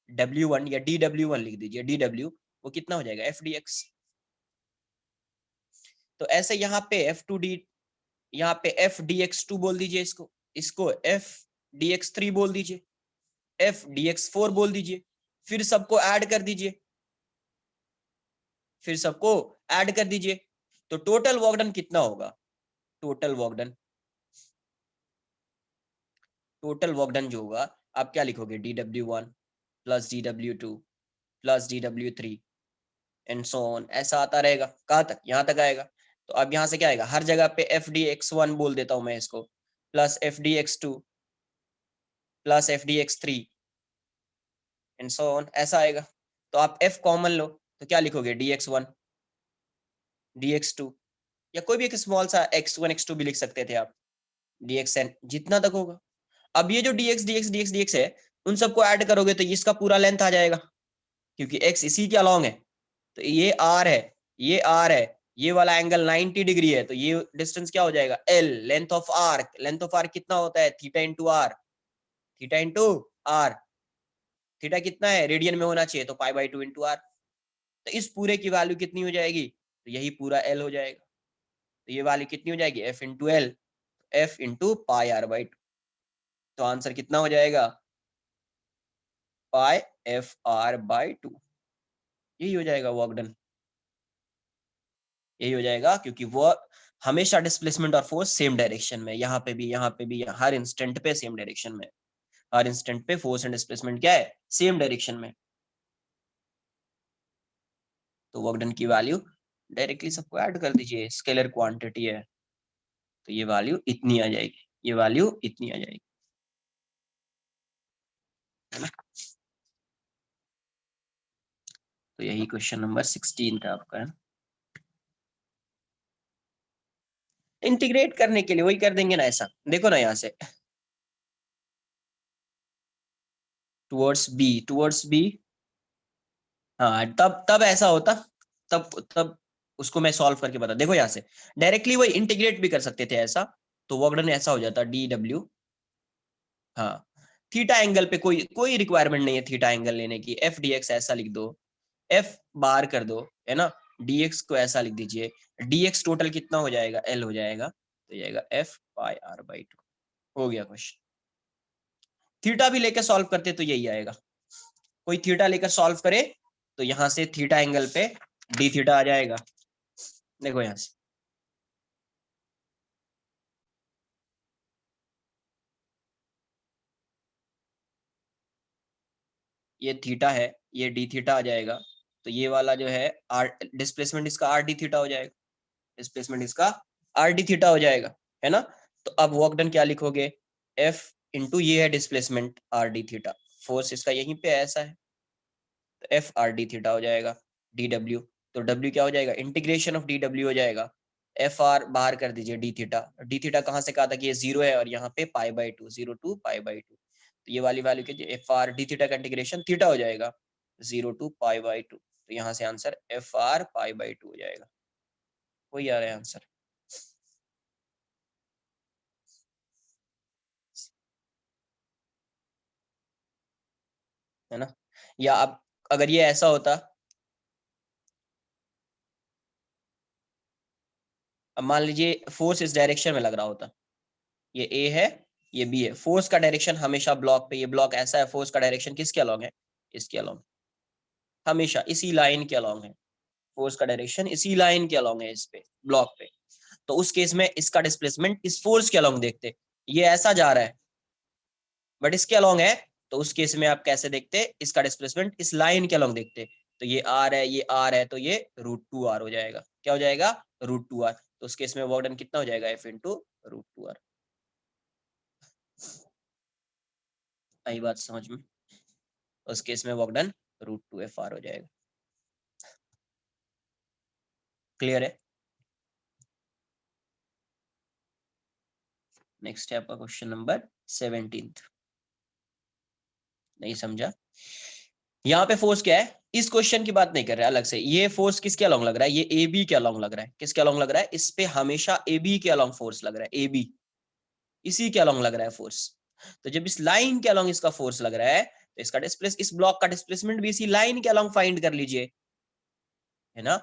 w1 या dw1 लिख दीजिए, dw वो कितना हो जाएगा, एफ dx। तो ऐसे यहाँ पे f2d, यहाँ पे एफ dx2 बोल दीजिए इसको, इसको एफ dx3 बोल दीजिए, एफ dx4 बोल दीजिए, फिर सबको ऐड कर दीजिए, फिर सबको ऐड कर दीजिए। तो टोटल वर्क डन कितना होगा, total work done, total work done जो होगा आप क्या लिखोगे, dw1 plus dw2 plus dw3 and so on, ऐसा आता रहेगा। कहाँ तक, यहाँ तक आएगा। तो अब यहाँ से क्या आएगा, हर जगह पे एफ dx1 बोल देता हूं मैं इसको, plus F dx2 plus F dx3 and so on, ऐसा आएगा। तो आप f कॉमन लो तो क्या लिखोगे, dx1 dx2, या कोई भी एक स्मॉल सा x1 x2 भी लिख सकते थे आप, dxn जितना तक होगा। अब ये जो dx dx dx dx है, उन सबको ऐड करोगे तो इसका पूरा लेंथ आ जाएगा, क्योंकि x इसी के अलोंग है। तो ये r है, ये r है, ये वाला एंगल 90 डिग्री है, तो ये डिस्टेंस क्या हो जाएगा, l, length of arc. Length of arc कितना होता है, theta into R, theta into R, theta कितना है रेडियन में होना चाहिए, तो पाई बाई 2 इंटू आर। तो इस पूरे की वैल्यू कितनी हो जाएगी, तो यही पूरा एल हो जाएगा। तो ये वैल्यू कितनी हो जाएगी, F into L, F into pi R by 2। तो आंसर कितना हो जाएगा, पाई एफ आर बाई 2। यही हो जाएगा वर्क डन, यही हो जाएगा, क्योंकि वो हमेशा डिस्प्लेसमेंट और फोर्स सेम डायरेक्शन में, यहाँ पे भी, यहाँ पे भी, हर इंस्टेंट पे सेम डायरेक्शन में, हर इंस्टेंट पे फोर्स एंड डिस्प्लेसमेंट क्या है, सेम डायरेक्शन में। तो वर्क डन की वैल्यू डायरेक्टली सबको ऐड कर दीजिए, स्केलर क्वांटिटी है, तो ये वैल्यू इतनी आ जाएगी, ये वैल्यू इतनी आ जाएगी, है ना। तो यही क्वेश्चन नंबर 16 था आपका, है ना। इंटीग्रेट करने के लिए वही कर देंगे ना, ऐसा देखो ना, यहाँ से टुवर्ड्स बी, हाँ तब तब ऐसा होता, तब उसको मैं सॉल्व करके बता, देखो यहाँ से डायरेक्टली वही इंटीग्रेट भी कर सकते थे ऐसा, तो वर्क डन ऐसा हो जाता डी डब्ल्यू, हाँ थीटा एंगल पे कोई कोई रिक्वायरमेंट नहीं है थीटा एंगल लेने की, एफ डी एक्स ऐसा लिख दो, एफ बार कर दो, है ना, dx को ऐसा लिख दीजिए, dx टोटल कितना हो जाएगा, l हो जाएगा, तो जाएगा एफ पाई आर बाई 2। हो गया क्वेश्चन। थीटा भी लेकर सॉल्व करते तो यही आएगा, कोई थीटा लेकर सॉल्व करे तो यहां से थीटा एंगल पे डी थीटा आ जाएगा, देखो यहां से ये थीटा है, ये डी थीटा आ जाएगा, तो ये वाला जो है आर डिस्प्लेसमेंट इसका आर डी थीटा हो जाएगा, डिस्प्लेसमेंट इसका आर डी थीटा हो जाएगा, है ना। तो अब वर्क डन क्या लिखोगे, एफ इंटू ये है displacement are D theta, force इसका यहीं पे ऐसा है, तो एफ आर डी थीटा हो जाएगा, डी डब्ल्यू, तो डब्ल्यू क्या हो जाएगा, इंटीग्रेशन ऑफ डी डब्ल्यू हो जाएगा, एफ आर बाहर कर दीजिए, डी थीटा कहाँ से कहा था कि ये 0 है, और यहाँ पे pi by 2, 0 to pi by 2, तो ये वाली वैल्यू कीजिए, एफ आर डी थीटा का इंटीग्रेशन थीटा हो जाएगा 0 टू पाई बाई 2, तो यहाँ से answer F R pi by 2 हो जाएगा, वही आ रहा है आंसर, है ना। या अब अगर ये ऐसा होता, अब मान लीजिए फोर्स इस डायरेक्शन में लग रहा होता, ये ए है, ये बी है, फोर्स का डायरेक्शन हमेशा ब्लॉक पे, ये ब्लॉक ऐसा है, फोर्स का डायरेक्शन किसके अलॉन्ग है, इसके अलॉन्ग, हमेशा इसी लाइन के अलॉन्ग है, फोर्स का डायरेक्शन इसी लाइन के अलॉन्ग है, इस पे ब्लॉक पे, तो उस केस में इसका डिस्प्लेसमेंट इस फोर्स के अलॉन्ग देखते, ये ऐसा जा रहा है बट इसके अलॉन्ग है, तो उस केस में आप कैसे देखते, इसका डिस्प्लेसमेंट इस लाइन के अलॉन्ग देखते, तो ये आर है, ये आर है, तो ये √2r हो जाएगा, क्या हो जाएगा, √2r, तो उस केस में वर्क डन कितना हो जाएगा, एफ इंटू √2r। आई बात समझ में, उस केस में वर्क डन √2fr हो जाएगा, क्लियर है। नेक्स्ट है आपका क्वेश्चन नंबर 17, नहीं समझा, यहाँ पे फोर्स क्या है, इस क्वेश्चन की बात नहीं कर रहा है अलग से, ये फोर्स किसके अलॉन्ग लग रहा है, ये ए बी के अलॉन्ग लग रहा है, किसके अलॉन्ग लग रहा है, इस पे हमेशा ए बी के अलॉन्ग फोर्स लग रहा है, ए बी इसी के अलॉन्ग लग रहा है फोर्स, तो जब इस लाइन के अलॉन्ग इसका फोर्स लग रहा है, तो इसका डिस्प्लेस इस ब्लॉक का डिस्प्लेसमेंट भी इसी लाइन के अलॉन्ग फाइंड कर लीजिए, है ना,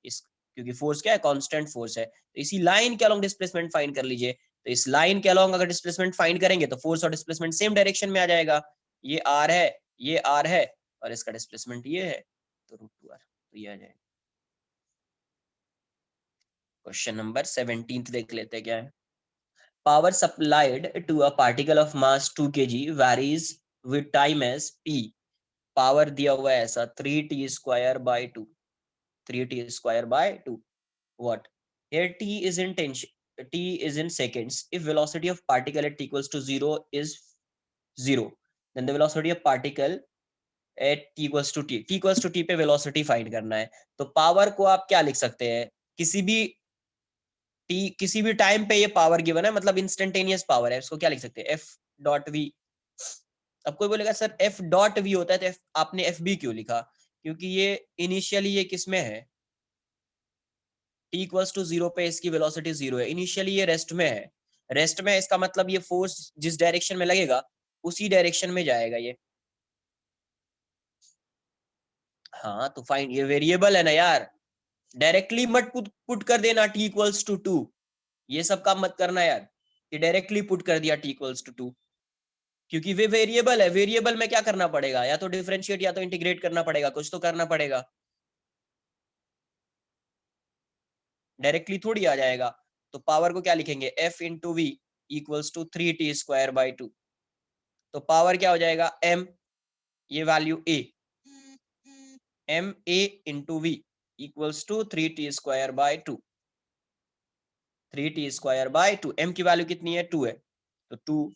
इस क्योंकि फोर्स क्या है, कांस्टेंट फोर्स है, तो इसी लाइन के अलॉन्ग डिस्प्लेसमेंट फाइंड कर लीजिए, तो इस लाइन के अलॉन्ग अगर डिस्प्लेसमेंट फाइंड करेंगे तो फोर्स और डिस्प्लेसमेंट सेम डायरेक्शन में आ जाएगा, ये आर है, ये आर है, और इसका डिस्प्लेसमेंट ये है, तो √2r, तो ये आ जाएगा। क्वेश्चन नंबर 17 देख लेते हैं क्या है, power supplied to a particle of mass 2 kg varies with time as p, power दिया हुआ है ऐसा 3t² by 2, 3t² by 2, what, here t is in seconds, if velocity of particle at t equals to 0 is 0, then the velocity of particle at t equals to t equals to t पे velocity find करना है, तो power को आप क्या लिख सकते हैं, किसी भी टी किसी भी टाइम पे ये पावर गिवन है, मतलब इंस्टेंटेनियस पावर है, इसको क्या लिख सकते हैं, एफ डॉट वी। अब कोई बोलेगा सर एफ डॉट वी होता है, तो आपने एफ बी क्यों लिखा, क्योंकि ये इनिशियली ये किस में है, टी इक्वल्स टू 0 पे इसकी वेलोसिटी 0 है, इनिशियली ये रेस्ट में है, रेस्ट में इसका मतलब ये फोर्स जिस डायरेक्शन में लगेगा उसी डायरेक्शन में जाएगा ये। हाँ तो फाइन, ये वेरिएबल है ना यार, डायरेक्टली मत पुट कर देना t इक्वल्स टू 2, ये सब काम मत करना यार, ये डायरेक्टली पुट कर दिया t इक्वल्स टू 2, क्योंकि वे वेरिएबल है, वेरिएबल में क्या करना पड़ेगा, या तो डिफरेंशिएट या तो इंटीग्रेट करना पड़ेगा, कुछ तो करना पड़ेगा, डायरेक्टली थोड़ी आ जाएगा। तो पावर को क्या लिखेंगे, f into V equals to 3t² by 2, तो पावर क्या हो जाएगा m, ये value a, m a into V equals to 3t² by 2, 3t² by 2, m की वैल्यू कितनी है 2 है, तो 2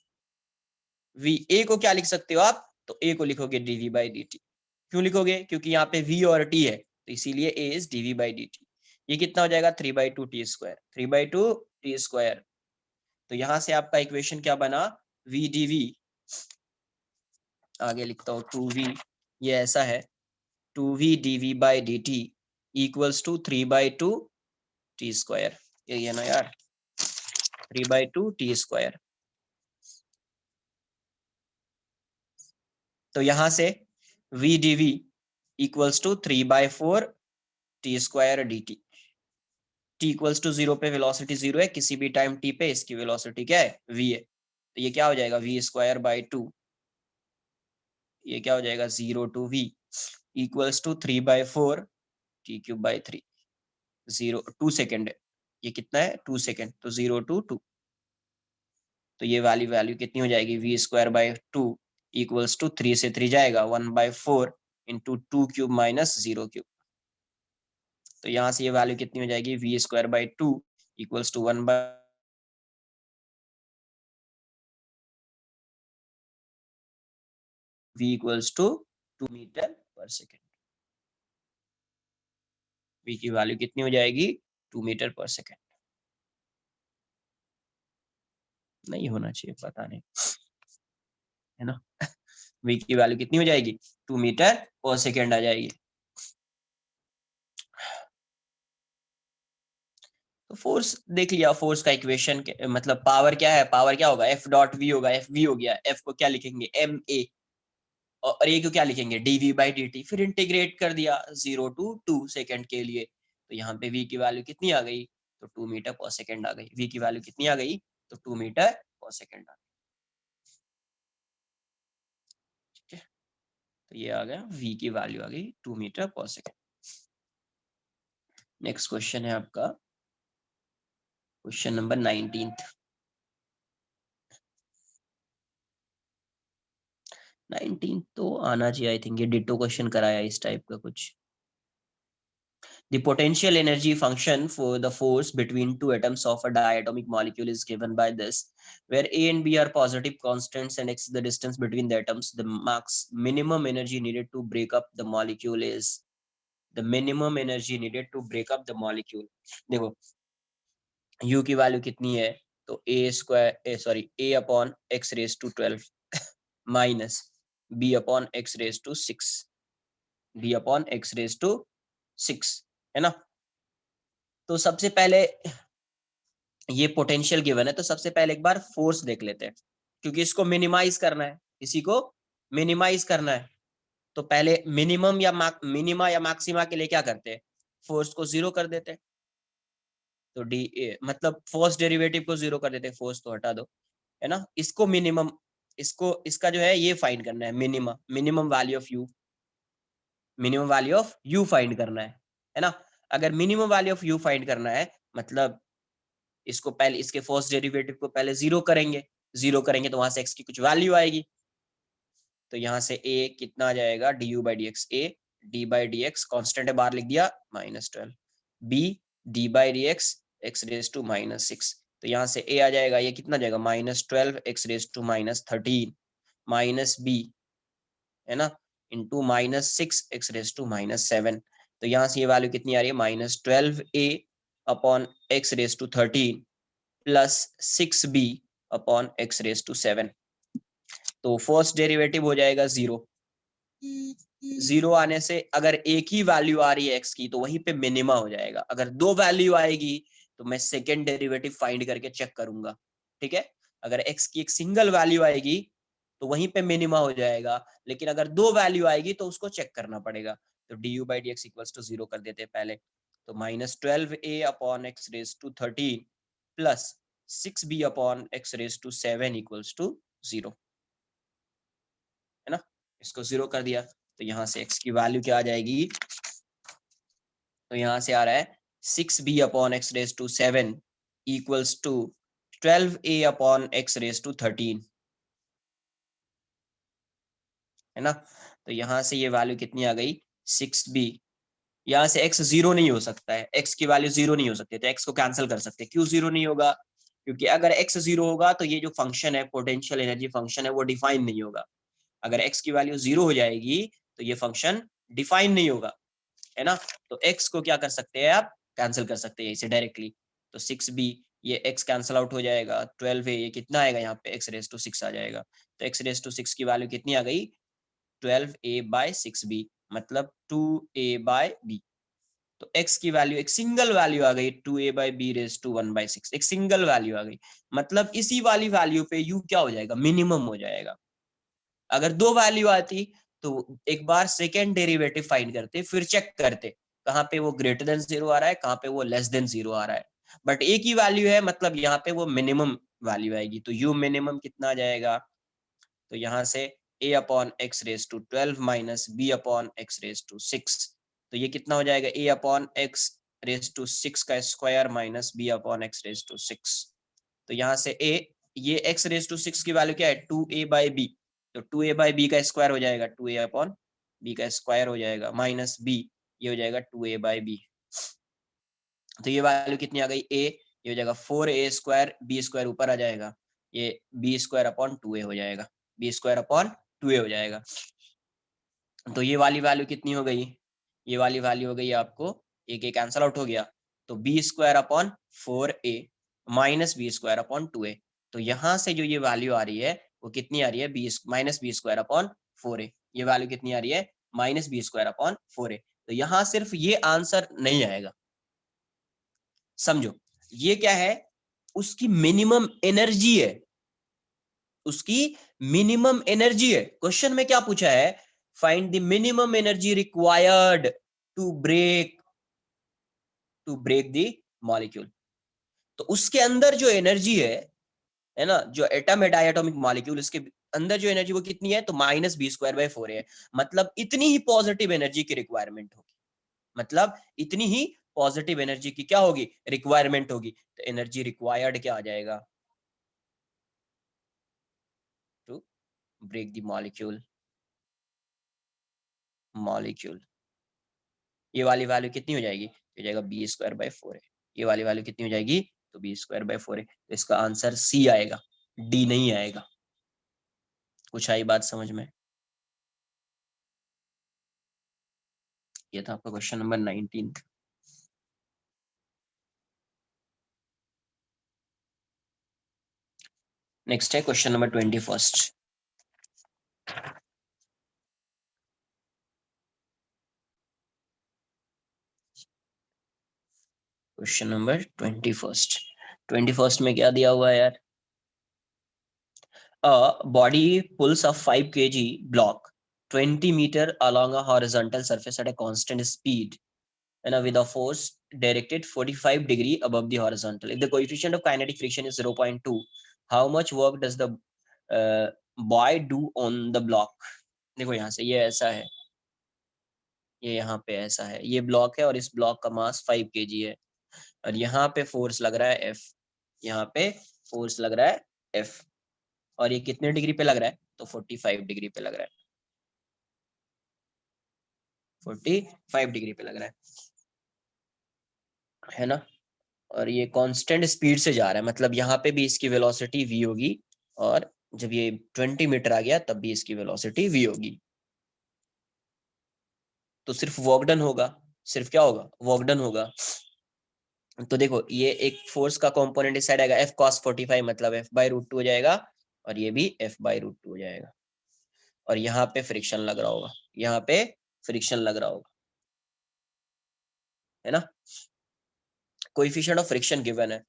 v, a को क्या लिख सकते हो आप, तो a को लिखोगे dv/dt, क्यों लिखोगे, क्योंकि यहाँ पे v और t है, तो इसीलिए a इज dv/dt। ये कितना हो जाएगा 3/2t², 3/2t²। तो यहां से आपका इक्वेशन क्या बना, v dv, आगे लिखता हूँ 2v, ये ऐसा है 2v dv/dt equals to 3/2t², यही है ना यार, 3/2t²। तो यहां से v dv equals to 3/4t² t equals to 0 पे वेलोसिटी 0 है, किसी भी टाइम t पे इसकी वेलोसिटी क्या है, v है, तो ये क्या हो जाएगा v²/2, ये क्या हो जाएगा 0 to v equals to 3/4t³/3, 2 second है, ये कितना है 2 सेकेंड, तो 0 to 2, तो ये वाली वैल्यू कितनी हो जाएगी v²/2 इक्वल्स टू 3 से 3 जाएगा 1/4 इंटू 2³ माइनस 0³, तो यहाँ से ये वैल्यू कितनी हो जाएगी v²/2 equals to 1 v equals to 2 metre per second, v की वैल्यू कितनी हो जाएगी 2 मीटर पर सेकेंड, नहीं होना चाहिए, पता नहीं, है ना v की वैल्यू कितनी हो जाएगी 2 मीटर पर सेकेंड आ जाएगी। तो फोर्स देख लिया, फोर्स का इक्वेशन मतलब पावर क्या है, पावर क्या होगा F.V होगा, FV हो गया, F को क्या लिखेंगे MA, और A को क्या लिखेंगे dv/dt, फिर इंटीग्रेट कर दिया 0 to 2 सेकेंड के लिए, तो यहाँ पे V की वैल्यू कितनी आ गई, तो 2 मीटर पर सेकेंड आ गई, V की वैल्यू कितनी आ गई, तो 2 मीटर पर सेकेंड आ गई, ठीक है, तो ये आ गया V की वैल्यू आ गई 2 metre per second. Next question है आपका क्वेश्चन नंबर 19th। 19 तो आना चाहिए, आई थिंक ये डिटो क्वेश्चन कराया इस टाइप का कुछ। The potential energy function for the force between two atoms of a diatomic molecule is given by this, where A and B are positive constants and x is the distance between the atoms. The minimum energy needed to break up the molecule is, the minimum energy needed to break up the molecule, देखो U की value कितनी है, तो A/x⁻12 minus B/x⁻6, B/x⁻6 है ना। तो सबसे पहले ये पोटेंशियल गिवन है, तो सबसे पहले एक बार फोर्स देख लेते हैं, क्योंकि इसको मिनिमाइज करना है, इसी को मिनिमाइज करना है, तो पहले मिनिमा या मैक्सिमा के लिए क्या करते हैं, फोर्स को 0 कर देते हैं, तो डी ए मतलब फोर्स डेरिवेटिव को 0 कर देते हैं, फोर्स तो हटा दो, है ना, इसको मिनिमम, इसको इसका जो है ये फाइंड करना है, minimum value of you, minimum value of you find करना है ना। अगर minimum value of you find करना है, मतलब इसको पहले, इसके फर्स्ट डेरिवेटिव को पहले 0 करेंगे, 0 करेंगे तो वहां से x की कुछ वैल्यू आएगी, तो यहाँ से a कितना आ जाएगा du/dx, a d/dx कांस्टेंट है बाहर लिख दिया -12, b d/dx x⁻⁻6, तो यहाँ से a आ जाएगा, ये कितना जाएगा -12 x⁻13 माइनस b, है ना, इंटू -6 x⁻7, तो यहाँ से ये वैल्यू कितनी आ रही है -12a/x⁻13 प्लस 6b/x⁻7, तो फर्स्ट डेरिवेटिव हो जाएगा 0, 0 आने से अगर एक ही वैल्यू आ रही है x की, तो वहीं पे मिनिमा हो जाएगा, अगर 2 वैल्यू आएगी तो मैं सेकेंड डेरिवेटिव फाइंड करके चेक करूंगा, ठीक है, अगर x की एक सिंगल वैल्यू आएगी तो वहीं पे मिनिमा हो जाएगा, लेकिन अगर 2 वैल्यू आएगी तो उसको चेक करना पड़ेगा। तो du by dx equals to 0 कर देते हैं पहले। तो -12a upon x raise to 13 plus 6b upon x raise to 7 equals to 0, है ना। इसको 0 कर दिया तो यहाँ से x की वैल्यू क्या आ जाएगी, तो यहाँ से आ रहा है 6b upon x raise to 7 equals to 12a upon x raise to 13, है ना। तो यहाँ से ये वैल्यू कितनी आ गई 6b। यहाँ से x 0 नहीं हो सकता है, x की वैल्यू 0 नहीं हो सकती, तो x को कैंसिल कर सकते हैं। क्यों 0 नहीं होगा, क्योंकि अगर x 0 होगा तो ये जो फंक्शन है, पोटेंशियल एनर्जी फंक्शन है, वो डिफाइन नहीं होगा। अगर x की वैल्यू 0 हो जाएगी तो ये फंक्शन डिफाइन नहीं होगा, है ना। तो x को क्या कर सकते हैं आप, कैंसिल कर सकते हैं इसे डायरेक्टली। तो 6b, ये x कैंसिल आउट हो जाएगा, 12 है, ये कितना आएगा यहाँ पे x रेज टू 6 आ जाएगा। तो x रेज टू 6 की वैल्यू कितनी आ गई 12a बाय 6b, मतलब 2a बाय b। तो x की वैल्यू एक सिंगल वैल्यू आ गई 2a bye b raise to 1/6, एक सिंगल वैल्यू आ गई। मतलब इसी वाली वैल्यू पे u क्या हो जाएगा, मिनिमम हो जाएगा। अगर 2 वैल्यू आती तो एक बार सेकेंड डेरिवेटिव फाइंड करते, फिर चेक करते कहाँ पे वो ग्रेटर देन 0 आ रहा है, कहाँ पे वो लेस देन 0 आ रहा है। बट एक ही वैल्यू है, मतलब यहाँ पे वो मिनिमम वैल्यू आएगी। तो u मिनिमम कितना आ जाएगा, तो यहाँ से a upon x raise to 12 minus b upon x raise to 6, तो ये कितना हो जाएगा a upon x raise to 6 का square minus b upon x raise to 6। तो यहाँ से a, ये x रेज टू 6 की वैल्यू क्या है 2a बाई बी, तो 2a बाई बी का स्क्वायर हो जाएगा 2a अपॉन बी का स्क्वायर हो जाएगा माइनस b, ये हो जाएगा 2a बाई बी। तो ये वैल्यू कितनी आ गई a, ये हो जाएगा 4a स्क्वायर, b स्क्वायर ऊपर आ जाएगा, ये b स्क्वायर अपॉन 2a हो जाएगा, b स्क्वायर अपॉन 2a हो जाएगा। तो ये वाली वैल्यू कितनी हो गई, ये वाली वैल्यू हो गई आपको, एक एक कैंसल आउट हो गया, तो b square upon 4a minus b square upon 2a। तो यहाँ से जो ये वैल्यू आ रही है वो कितनी आ रही है, b minus b square upon 4a। ये वैल्यू कितनी आ रही है, minus b square upon 4a। तो यहाँ सिर्फ ये आंसर नहीं आएगा, समझो ये क्या है, उसकी मिनिमम एनर्जी है, उसकी मिनिमम एनर्जी है। क्वेश्चन में क्या पूछा है, find the minimum energy required to break the molecule. तो उसके अंदर जो एनर्जी है ना, जो एटम है डायटोमिक मॉलिक्यूल, उसके अंदर जो एनर्जी वो कितनी है, तो माइनस बी स्क्वायर बाय 4 है। मतलब इतनी ही पॉजिटिव एनर्जी की रिक्वायरमेंट होगी, मतलब इतनी ही पॉजिटिव एनर्जी की क्या होगी, रिक्वायरमेंट होगी। तो एनर्जी रिक्वायर्ड क्या आ जाएगा, टू ब्रेक द मॉलिक्यूल। ये वाली वैल्यू कितनी हो जाएगी, हो जाएगा बी स्क्वायर बाय 4 है। ये वाली वैल्यू कितनी हो जाएगी, तो बी स्क्वायर बाय 4 है। तो इसका आंसर सी आएगा, डी नहीं आएगा। कुछ आई बात समझ में। ये था आपका क्वेश्चन नंबर 19। नेक्स्ट है क्वेश्चन नंबर 21। क्वेश्चन नंबर 21 में क्या दिया हुआ है यार, a body pulls a 5 kg block 20 meter along a horizontal surface at a constant speed and with a force directed 45 degree above the horizontal. If the coefficient of kinetic friction is 0.2, how much work does the boy do on the block? देखो यहाँ से ये ऐसा है, ये यहाँ पे ऐसा है, ये ब्लॉक है और इस ब्लॉक का मास 5 kg है, और यहाँ पे फोर्स लग रहा है F, यहाँ पे फोर्स लग रहा है F, और ये कितने डिग्री पे लग रहा है, तो 45 डिग्री पे लग रहा है, 45 डिग्री पे लग रहा है ना। और ये कांस्टेंट स्पीड से जा रहा है, मतलब यहाँ पे भी इसकी वेलोसिटी v होगी, और जब ये 20 मीटर आ गया तब भी इसकी वेलोसिटी v होगी। तो सिर्फ वर्क डन होगा, सिर्फ क्या होगा, वर्क डन होगा। तो देखो ये एक फोर्स का कंपोनेंट इस साइड आएगा F cos 45, मतलब F बाई रूट 2 हो जाएगा, और ये भी F बाई रूट 2 हो जाएगा। और यहाँ पे फ्रिक्शन लग रहा होगा, यहाँ पे फ्रिक्शन लग रहा होगा, है ना। कोएफिशिएंट ऑफ फ्रिक्शन गिवन है,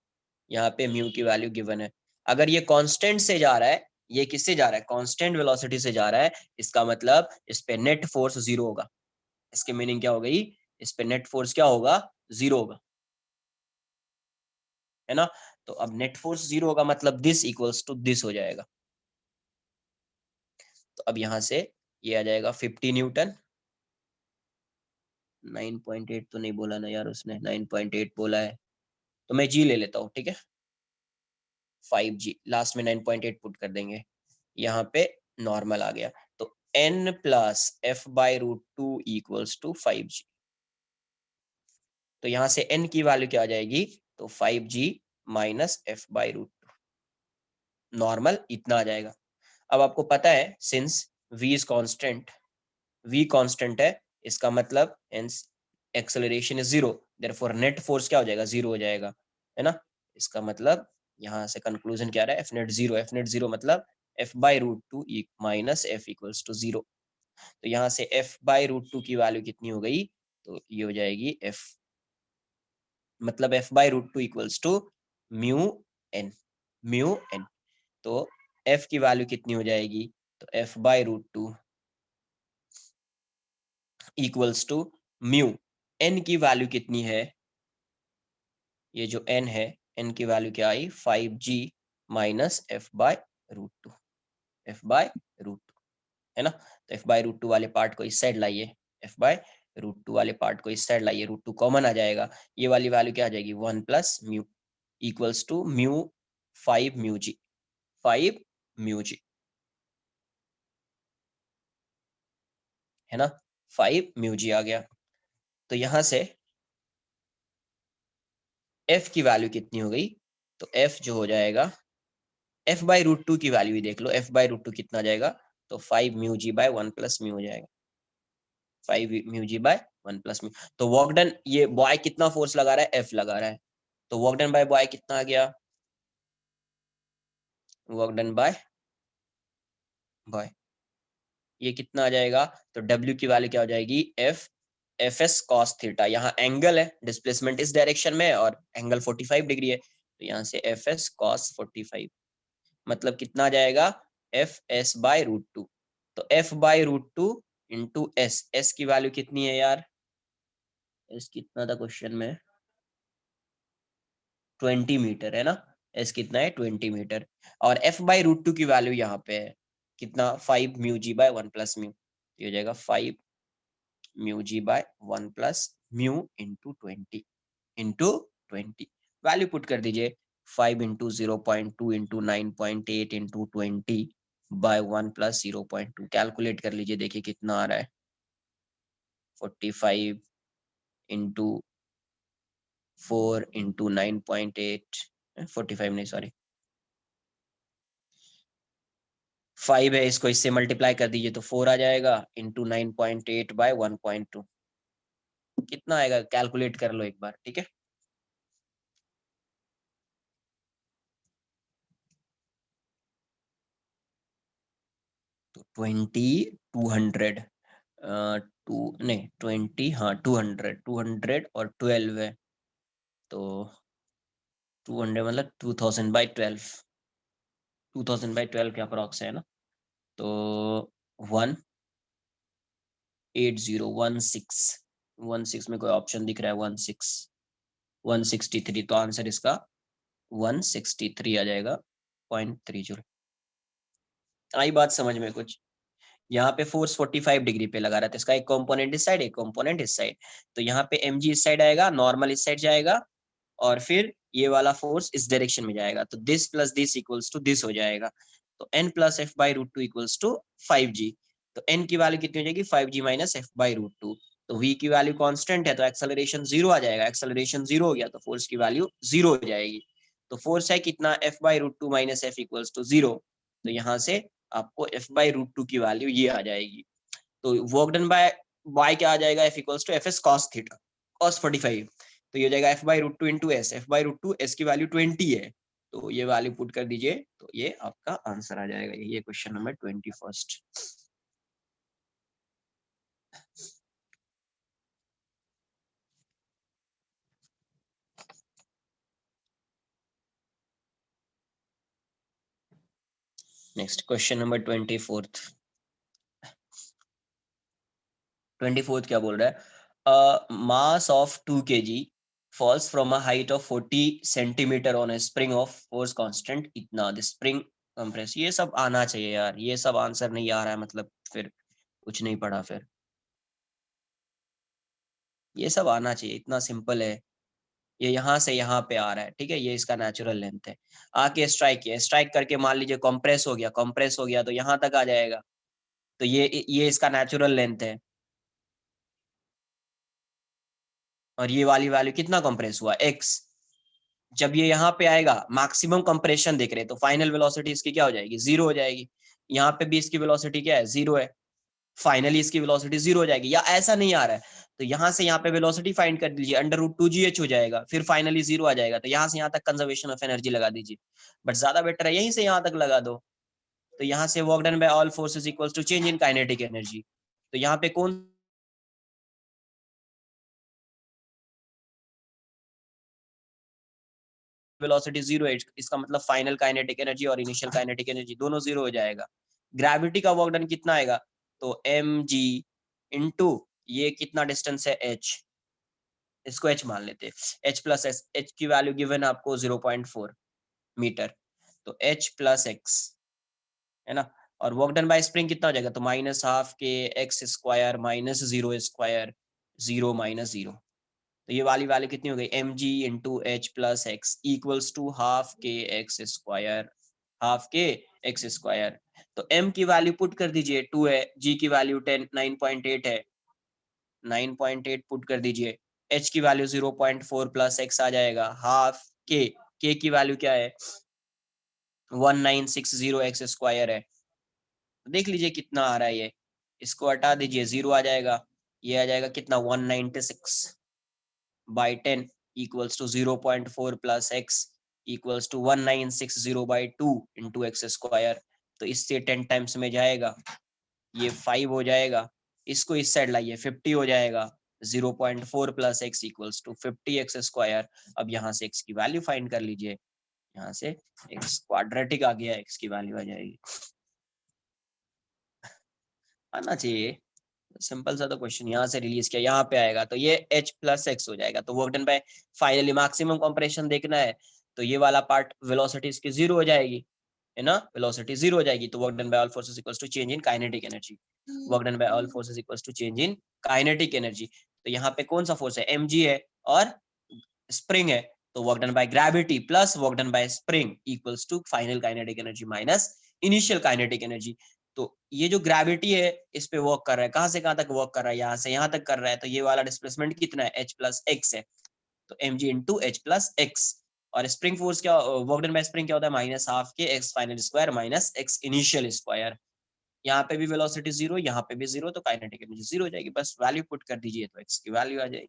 यहाँ पे म्यू की वैल्यू गिवन है। अगर ये कांस्टेंट से जा रहा है ये किससे जा रहा है, कांस्टेंट वेलोसिटी से जा रहा है, इसका मतलब इस पे नेट फोर्स जीरो होगा। इसकी मीनिंग क्या हो गई, इस पे नेट फोर्स क्या होगा, जीरो होगा, है ना। तो अब नेट फोर्स जीरो होगा मतलब दिस इक्वल्स टू दिस हो जाएगा। तो अब यहां से ये आ जाएगा 50 न्यूटन। 9.8 तो नहीं बोला ना यार उसने, 9.8 बोला है, तो मैं जी ले लेता हूँ, ठीक है। 5G लास्ट में 9.8 पुट कर देंगे, यहाँ पे नॉर्मल आ गया। तो n plus f by root two equals to 5G। तो यहाँ से n की वैल्यू क्या आ जाएगी, तो 5G minus f by root two, normal इतना आ जाएगा। अब आपको पता है since v is constant, v constant है, इसका मतलब acceleration is zero, therefore net force क्या हो जाएगा, जीरो हो जाएगा, है ना। इसका मतलब यहाँ से कंक्लूजन क्या रहा है, f net zero, f net zero मतलब f by root two minus f equals to zero. तो यहाँ से एफ बाई रूट टू की वैल्यू कितनी हो गई, तो ये हो जाएगी एफ, मतलब f by root two equals to mu N, mu N. तो एफ की वैल्यू कितनी हो जाएगी, तो f by root two equals to mu, N की वैल्यू कितनी है, ये जो n है, n की वैल्यू क्या आई, 5G minus f by root two, f by root two, है ना। तो एफ बाय रूट टू वाले पार्ट को इस साइड लाइए, एफ बाय रूट टू वाले पार्ट को इस साइड लाइए, रूट टू कॉमन आ जाएगा, ये वाली वैल्यू क्या आ जाएगी, 1 plus mu equals to mu 5 mu g, 5 mu g, है ना, 5 म्यू जी आ गया। तो यहां से f की वैल्यू कितनी हो गई, तो f जो हो जाएगा, f बाई रूट टू की वैल्यू ही देख लो, f बाई रूट टू कितना जाएगा, तो 5 mu g by 1 plus mu हो जाएगा, 5 mu g by 1 plus mu. तो वर्क डन, ये बॉय कितना फोर्स लगा रहा है, f लगा रहा है, तो वर्क डन बाय बॉय कितना आ गया, वर्क डन बाय बॉय ये कितना आ जाएगा, तो w की वैल्यू क्या हो जाएगी, f F s cos theta, यहाँ एंगल है, डिस्प्लेसमेंट इस डायरेक्शन में और एंगल 45 डिग्री है, तो यहाँ से एफ एस कॉस 45 मतलब कितना आ जाएगा, f s by root two. तो f by root two into s, s की वैल्यू कितनी है यार, एस कितना था क्वेश्चन में, 20 मीटर, है ना। एस कितना है, 20 मीटर, और एफ बाय रूट टू की वैल्यू यहाँ पे है कितना, 5 mu g by 1 plus mu, ये हो जाएगा 5 mu g by 1 plus mu into 20, into 20, value put कर दीजिए, 5 into 0.2 into 9.8 into 20 by 1 plus 0.2, calculate कर लीजिए, देखिए कितना आ रहा है, 45 इंटू 4 इंटू 9.8, 45 नहीं सॉरी 5 है, इसको इससे मल्टीप्लाई कर दीजिए तो 4 आ जाएगा, इंटू 9.8 बाय 1.2, कितना आएगा कैलकुलेट कर लो एक बार, ठीक है। तो 200 टू नहीं 20, हाँ 200 और 12 है, तो 200 मतलब 2000 बाई 12 के अप्रॉक्स है ना, तो 18016 में कोई ऑप्शन दिख रहा है, 163, तो आंसर इसका 163 आ जाएगा, 0.30। आई बात समझ में कुछ, यहाँ पे फोर्स 45 डिग्री पे लगा रहा था, इसका एक कंपोनेंट इस साइड, एक कंपोनेंट इस साइड, तो यहाँ पे mg इस साइड आएगा, नॉर्मल इस साइड जाएगा, और फिर ये वाला फोर्स इस डायरेक्शन में जाएगा, तो this plus this equals to this हो जाएगा, तो n plus f by root two equals to 5G। तो n की वैल्यू कितनी हो जाएगी, 5G minus f by root two, तो v की वैल्यू कांस्टेंट है तो एक्सेलरेशन जीरो आ जाएगा, एक्सेलरेशन जीरो हो गया तो फोर्स की वैल्यू जीरो हो जाएगी, तो फोर्स है कितना, f by root two minus f equals to zero, तो यहाँ से आपको एफ बाई रूट टू की वैल्यू ये आ जाएगी, तो वर्क डन बाय y क्या आ जाएगा, f equals to f s cos theta, cos 45, तो ये हो जाएगा f by root two into s, f by root two s की वैल्यू 20 है, तो ये वैल्यू पुट कर दीजिए, तो ये आपका आंसर आ जाएगा, ये question number 21। Next question number 24th। 24th क्या बोल रहा है? Mass of 2 kg falls from a height of 40 centimeter on a spring of force constant इतना, the spring compress। ये सब आना चाहिए यार, ये सब आंसर नहीं आ रहा है मतलब फिर कुछ नहीं पढ़ा फिर। ये सब आना चाहिए, इतना सिंपल है। ये यहाँ से यहाँ पे आ रहा है, ठीक है, ये इसका नेचुरल लेंथ है। आके स्ट्राइक किया, स्ट्राइक करके मान लीजिए कंप्रेस हो गया, कंप्रेस हो गया तो यहाँ तक आ जाएगा। तो ये इसका नेचुरल लेंथ है। और ये वाली वैल्यू कितना कंप्रेस हुआ, x। जब ये यहाँ पे आएगा मैक्सिमम कंप्रेशन देख रहे हैं, तो फाइनल वेलोसिटी इसकी क्या हो जाएगी, 0 हो जाएगी। यहाँ पे भी इसकी वेलोसिटी क्या है, 0 है। फाइनली इसकी वेलोसिटी 0 हो जाएगी। या ऐसा नहीं आ रहा है तो यहाँ से यहाँ पे वेलोसिटी फाइंड कर दीजिए, √2gh हो जाएगा, फिर फाइनली 0 आ जाएगा। तो यहाँ से यहाँ तक कंजर्वेशन ऑफ एनर्जी लगा दीजिए। बट ज्यादा बेटर है यहीं से यहाँ तक लगा दो। तो यहाँ से work done by all forces equals to change in kinetic energy. तो यहाँ पे कौन वेलोसिटी 0 है, इसका मतलब फाइनल काइनेटिक एनर्जी और इनिशियल काइनेटिक एनर्जी दोनों 0 हो जाएगा। ग्रेविटी का वर्क डन कितना आएगा, तो mg इनटू ये कितना डिस्टेंस है h, इसको h मान लेते हैं। h प्लस एस, h की वैल्यू गिवन आपको 0.4 मीटर, तो h प्लस x है ना। और वर्क डन बाय स्प्रिंग कितना हो जाएगा, तो -12 k x² minus 0 square 0 minus 0। तो ये वाली वैल्यू कितनी हो गई, mg into h plus x equals to half k x square. तो m की वैल्यू पुट कर दीजिए 2 है, g की वैल्यू 9.8 है, 9.8 पुट कर दीजिए। h की वैल्यू 0.4 प्लस x आ जाएगा, हाफ k की वैल्यू क्या है 1960 एक्स स्क्वायर है। देख लीजिए कितना आ रहा है ये, इसको हटा दीजिए 0 आ जाएगा। ये आ जाएगा कितना 196 by 10 equals to 0.4 plus x equals to 1960 by 2 into x square। तो इससे 10 टाइम्स में जाएगा, ये 5 हो जाएगा। इसको इस साइड लाइए 50 हो जाएगा। 0.4 plus x equals to 50 x square. अब यहाँ से x की वैल्यू फाइंड कर लीजिए, यहाँ से x क्वाड्रेटिक आ गया, x की वैल्यू आ जाएगी, आना चाहिए। सिंपल सा तो क्वेश्चन यहाँ से रिलीज किया, यहाँ पे आएगा तो ये h प्लस एक्स हो जाएगा। तो work done bye finally maximum compression देखना है, तो ये वाला पार्ट वेलोसिटी इसकी 0 हो जाएगी, है ना, वेलोसिटी 0 हो जाएगी। तो work done by all forces equals to change in kinetic energy. Work done by all forces equals to change in kinetic energy. तो यहाँ पे कौन सा फोर्स है, mg है और स्प्रिंग है। तो work done by gravity plus work done by spring equals to final kinetic energy minus initial kinetic energy. तो ये जो ग्रेविटी है इस पे वर्क कर रहा है, कहां से कहां तक वर्क कर रहा है, यहाँ से यहाँ तक कर रहा है। तो ये वाला डिस्प्लेसमेंट कितना है, h प्लस एक्स है। तो mg into h plus x. और स्प्रिंग फोर्स क्या, वर्क डन बाय स्प्रिंग क्या होता है, minus half k x final square minus x initial square. यहाँ पे भी वेलोसिटी 0, यहाँ पे भी 0, तो काइनेटिक एनर्जी 0 हो जाएगी। बस वैल्यू पुट कर दीजिए तो x की वैल्यू आ जाएगी,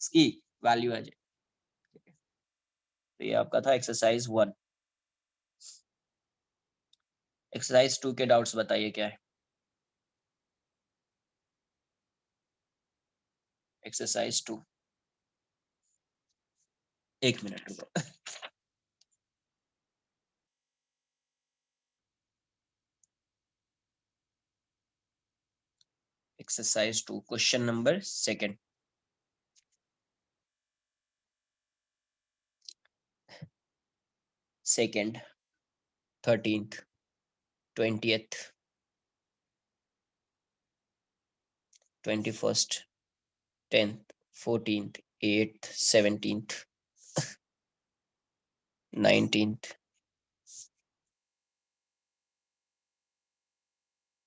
इसकी वैल्यू आ जाएगी। तो ये आपका था एक्सरसाइज 1। एक्सरसाइज 2 के डाउट्स बताइए क्या है। एक्सरसाइज 2, एक मिनट रुको। Exercise 2 question number second. Second, 13th, 20th, 21st, 10th, 14th, 8th, 17th, 19th,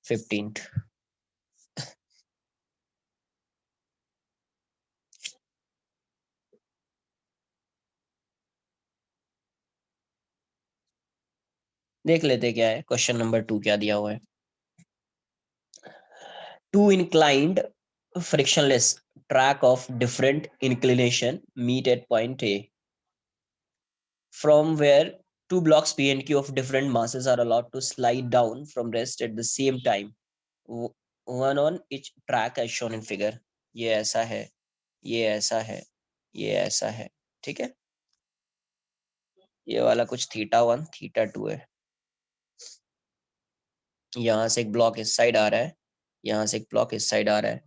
15th। देख लेते क्या है क्वेश्चन नंबर 2 क्या दिया हुआ है। Two inclined frictionless track of different inclination meet at point A, from where two blocks P and Q of different masses are allowed to slide down from rest at the same time, one on each track as shown in figure। ये ऐसा है, ये ऐसा है, ये ऐसा है, ठीक है। ये वाला कुछ θ1 θ2 है। यहाँ से एक ब्लॉक इस साइड आ रहा है, यहाँ से एक ब्लॉक इस साइड आ रहा है,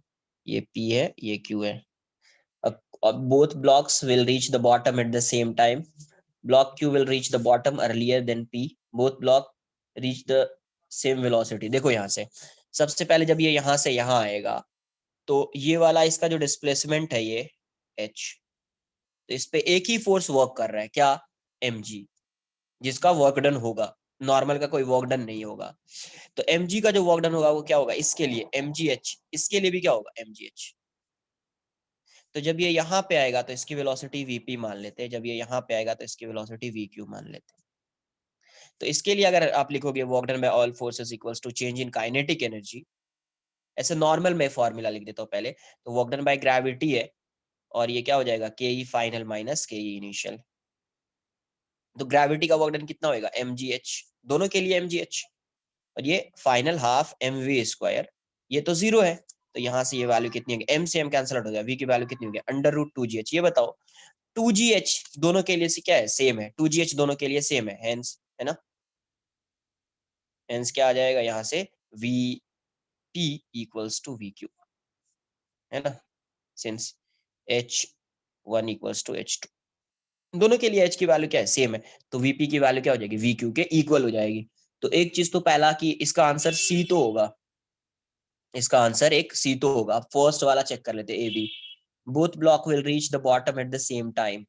ये P है, ये Q है. Both blocks will reach the bottom at the same time. Block Q will reach the bottom earlier than P. Both block reach the same velocity. देखो यहाँ से सबसे पहले जब ये यहाँ से यहाँ आएगा तो ये वाला इसका जो डिस्प्लेसमेंट है ये H, तो इस पे एक ही फोर्स वर्क कर रहा है, क्या, mg, जिसका वर्क डन होगा, नॉर्मल का कोई वर्क डन नहीं होगा. तो mg का जो वर्क डन होगा वो क्या होगा, इसके लिए mgh, इसके लिए भी क्या होगा, mgh. तो जब ये यहाँ पे आएगा तो इसकी वेलोसिटी vp मान लेते हैं, जब ये यहाँ पे आएगा तो इसकी वेलोसिटी vq मान लेते हैं. तो इसके लिए अगर आप लिखोगे work done by all forces equals to change in kinetic energy, ऐसे नॉर्मल में फॉर्मूला लिख देता हूँ पहले, तो वर्क डन बाय ग्रेविटी है और ये क्या हो जाएगा, के ई फाइनल माइनस के ई इनिशियल. तो ग्रेविटी का वर्क डन कितना होगा, mgh, दोनों के लिए mgh, और ये फाइनल हाफ mv स्क्वायर, ये तो जीरो है, तो यहाँ से ये वैल्यू कितनी होगी, m से m कैंसिल आउट हो गया, v की वैल्यू कितनी होगी, √2gh. ये बताओ 2gh दोनों के लिए क्या है, सेम है, 2gh दोनों के लिए सेम है, हेंस, है ना, हेंस क्या आ जाएगा यहाँ से, vp इक्वल्स टू vq, है ना, since h1 equals to h2, दोनों के लिए h की वैल्यू क्या है, सेम है, तो vp की वैल्यू क्या हो जाएगी, vq के इक्वल हो जाएगी. तो एक चीज तो पहला कि इसका आंसर सी तो होगा, इसका आंसर एक सी तो होगा. फर्स्ट वाला चेक कर लेते, a b. Both block will reach the bottom at the same time.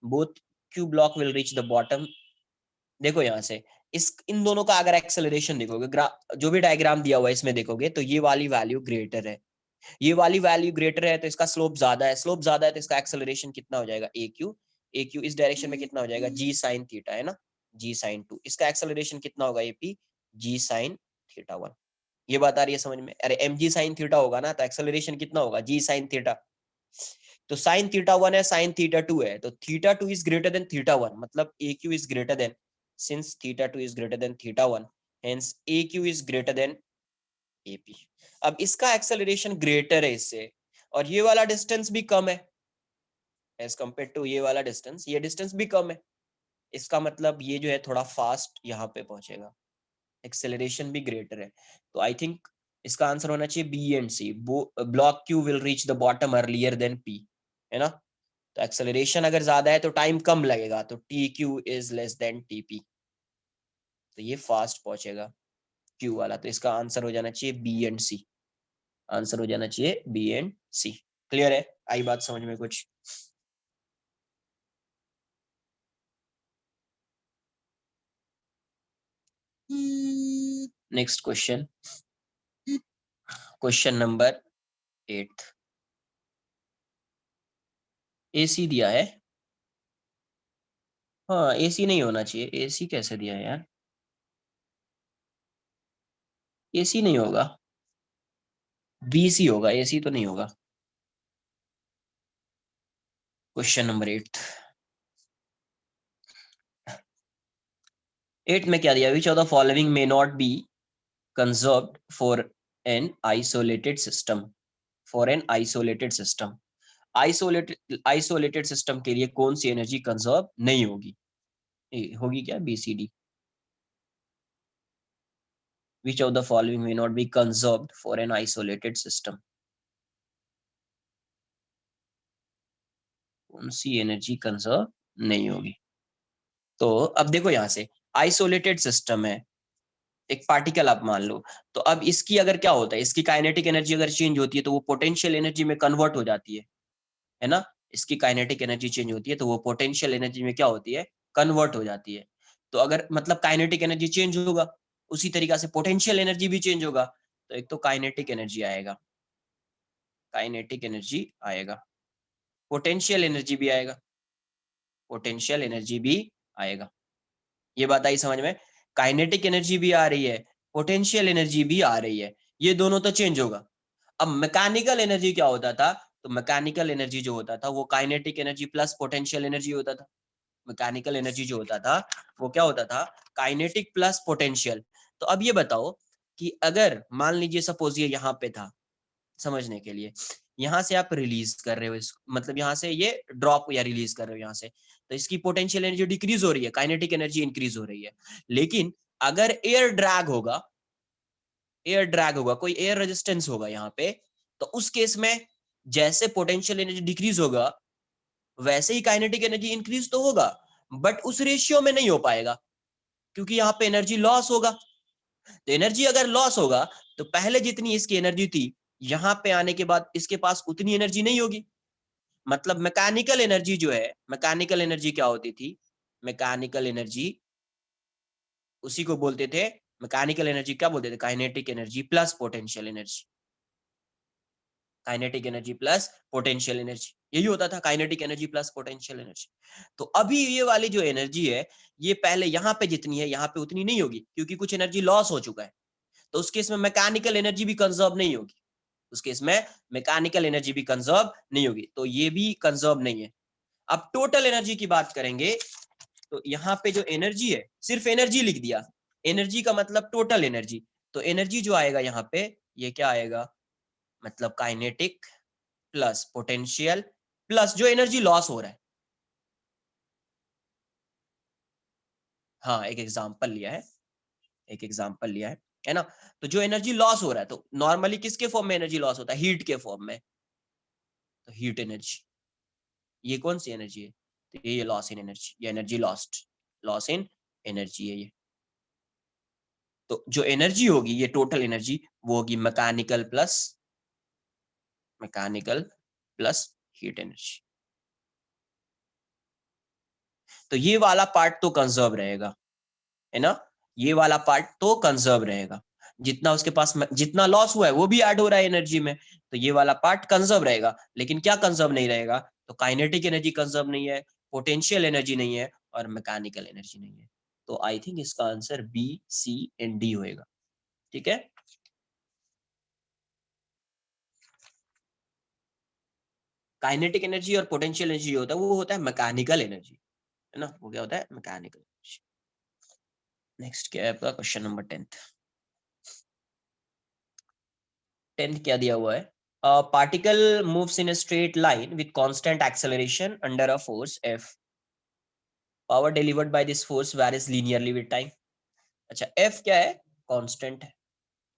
Both q block will reach the bottom. देखो यहाँ से इस इन दोनों का अगर एक्सेलरेशन देखोगे, जो भी डायग्राम दिया हुआ है इसमें देखोगे तो ये वाली वैल्यू ग्रेटर है, ये वाली वैल्यू ग्रेटर है, तो इसका स्लोप ज्यादा है, स्लोप ज्यादा है तो इसका एक्सेलरेशन कितना हो जाएगा, ए क्यू इस डायरेक्शन में कितना हो जाएगा, जी साइन थीटा, है ना, जी साइन 2. इसका एक्सेलरेशन कितना होगा, एपी जी साइन थीटा 1. ये बात आ रही है समझ में, अरे एम जी साइन थीटा होगा ना, तो एक्सेलरेशन कितना होगा, जी साइन थीटा. तो साइन थीटा 1 है, साइन थीटा 2 है, तो theta 2 is greater than theta 1, मतलब a q is greater than, since theta 2 is greater than theta 1, hence a q is greater than a p. अब इसका acceleration greater है इससे, और ये वाला डिस्टेंस भी कम है एज कम्पेयर टू ये वाला डिस्टेंस, ये डिस्टेंस भी कम है, इसका मतलब ये जो है थोड़ा फास्ट यहाँ पे पहुंचेगा, एक्सेलरेशन भी ग्रेटर है. तो आई थिंक इसका आंसर होना चाहिए b and c. Block q will reach the bottom earlier than p, है ना, तो एक्सेलरेशन अगर ज्यादा है तो टाइम कम लगेगा, तो T Q is less than T P, तो ये फास्ट पहुंचेगा क्यू वाला. तो इसका आंसर हो जाना चाहिए बी एंड सी, आंसर हो जाना चाहिए बी एंड सी. क्लियर है, आई बात समझ में कुछ. Next question, question number 8. AC दिया है, हाँ एसी नहीं होना चाहिए, एसी कैसे दिया है यार, एसी नहीं होगा, बीसी होगा, एसी तो नहीं होगा. Question number 8. 8 में क्या दिया, which of the following may not be conserved for an isolated system, for an isolated system. Isolated system के लिए कौन सी एनर्जी कंजर्व नहीं होगी, होगी क्या, BCD. Which of the following may not be conserved for an isolated system, कौन सी energy conserve नहीं होगी. तो अब देखो यहाँ से आइसोलेटेड सिस्टम है, एक पार्टिकल आप मान लो, तो अब इसकी अगर क्या होता है, इसकी काइनेटिक एनर्जी अगर चेंज होती है तो वो पोटेंशियल एनर्जी में कन्वर्ट हो जाती है ना, इसकी काइनेटिक एनर्जी चेंज होती है तो वो पोटेंशियल एनर्जी में क्या होती है, कन्वर्ट हो जाती है. तो अगर मतलब काइनेटिक एनर्जी चेंज होगा उसी तरीका से पोटेंशियल एनर्जी भी चेंज होगा, तो एक तो काइनेटिक एनर्जी आएगा, काइनेटिक एनर्जी आएगा, पोटेंशियल एनर्जी भी आएगा, पोटेंशियल एनर्जी भी आएगा. ये बात आई समझ में, काइनेटिक एनर्जी भी आ रही है, पोटेंशियल एनर्जी भी आ रही है, ये दोनों तो चेंज होगा. अब मैकेनिकल एनर्जी क्या होता था, तो मैकेनिकल एनर्जी जो होता था वो kinetic energy plus potential energy होता था. मैकेनिकल एनर्जी जो होता था वो क्या होता था, काइनेटिक प्लस पोटेंशियल. तो अब ये बताओ कि अगर मान लीजिए सपोज ये यहाँ पे था, समझने के लिए यहाँ से आप रिलीज कर रहे हो इस, मतलब यहाँ से ये ड्रॉप या रिलीज कर रहे हो यहाँ से, तो इसकी पोटेंशियल एनर्जी डिक्रीज हो रही है, काइनेटिक एनर्जी इंक्रीज हो रही है. लेकिन अगर एयर ड्रैग होगा, एयर ड्रैग होगा, कोई एयर रेजिस्टेंस होगा यहाँ पे, तो उस केस में जैसे पोटेंशियल एनर्जी डिक्रीज होगा वैसे ही काइनेटिक एनर्जी इंक्रीज तो होगा, बट उस रेशियो में नहीं हो पाएगा क्योंकि यहाँ पे एनर्जी लॉस होगा। तो एनर्जी अगर लॉस होगा तो पहले जितनी इसकी एनर्जी थी यहाँ पे आने के बाद इसके पास उतनी एनर्जी नहीं होगी। मतलब मैकेनिकल एनर्जी जो है, मैकेनिकल एनर्जी क्या होती थी, मैकेनिकल एनर्जी उसी को बोलते थे, मैकेनिकल एनर्जी क्या बोलते थे, kinetic energy plus potential energy, kinetic energy plus potential energy, यही होता था, kinetic energy plus potential energy. तो अभी ये वाली जो एनर्जी है ये पहले यहाँ पे जितनी है यहाँ पे उतनी नहीं होगी क्योंकि कुछ एनर्जी लॉस हो चुका है, तो उस केस में मैकेनिकल एनर्जी भी कंजर्व नहीं होगी, उस केस में मैकेनिकल एनर्जी भी कंजर्व नहीं होगी, तो ये भी कंजर्व नहीं है। अब टोटल एनर्जी की बात करेंगे तो यहाँ पे जो एनर्जी है, सिर्फ एनर्जी लिख दिया, एनर्जी का मतलब टोटल एनर्जी, तो एनर्जी जो आएगा यहाँ पे ये क्या आएगा, मतलब काइनेटिक प्लस पोटेंशियल प्लस जो एनर्जी लॉस हो रहा है। हाँ एक एग्जांपल लिया है, एक एग्जांपल लिया है ना। तो जो एनर्जी लॉस हो रहा है तो नॉर्मली किसके फॉर्म में एनर्जी लॉस होता है, हीट के फॉर्म में, तो हीट एनर्जी, ये कौन सी एनर्जी है, तो ये लॉस इन एनर्जी, ये energy lost, loss in energy है ये। तो जो एनर्जी होगी ये टोटल एनर्जी वो होगी मैकेनिकल प्लस हीट एनर्जी। तो ये वाला पार्ट तो कंजर्व रहेगा, है ना, ये वाला पार्ट तो कंजर्व रहेगा, जितना उसके पास जितना लॉस हुआ है वो भी ऐड हो रहा है एनर्जी में, तो ये वाला पार्ट कंजर्व रहेगा। लेकिन क्या कंजर्व नहीं रहेगा, तो काइनेटिक एनर्जी कंजर्व नहीं है, पोटेंशियल एनर्जी नहीं है और मैकेनिकल एनर्जी नहीं है। तो आई थिंक इसका answer b c and d होएगा। ठीक है, काइनेटिक एनर्जी और पोटेंशियल एनर्जी होता है वो होता है मैकेनिकल एनर्जी, है ना, वो क्या होता है, मैकेनिकल एनर्जी। नेक्स्ट क्या है आपका क्वेश्चन नंबर 10th। 10th क्या दिया हुआ है, a particle moves in a straight line with constant acceleration under a force F. Power delivered by this force varies linearly with time. अच्छा F क्या है, कांस्टेंट है,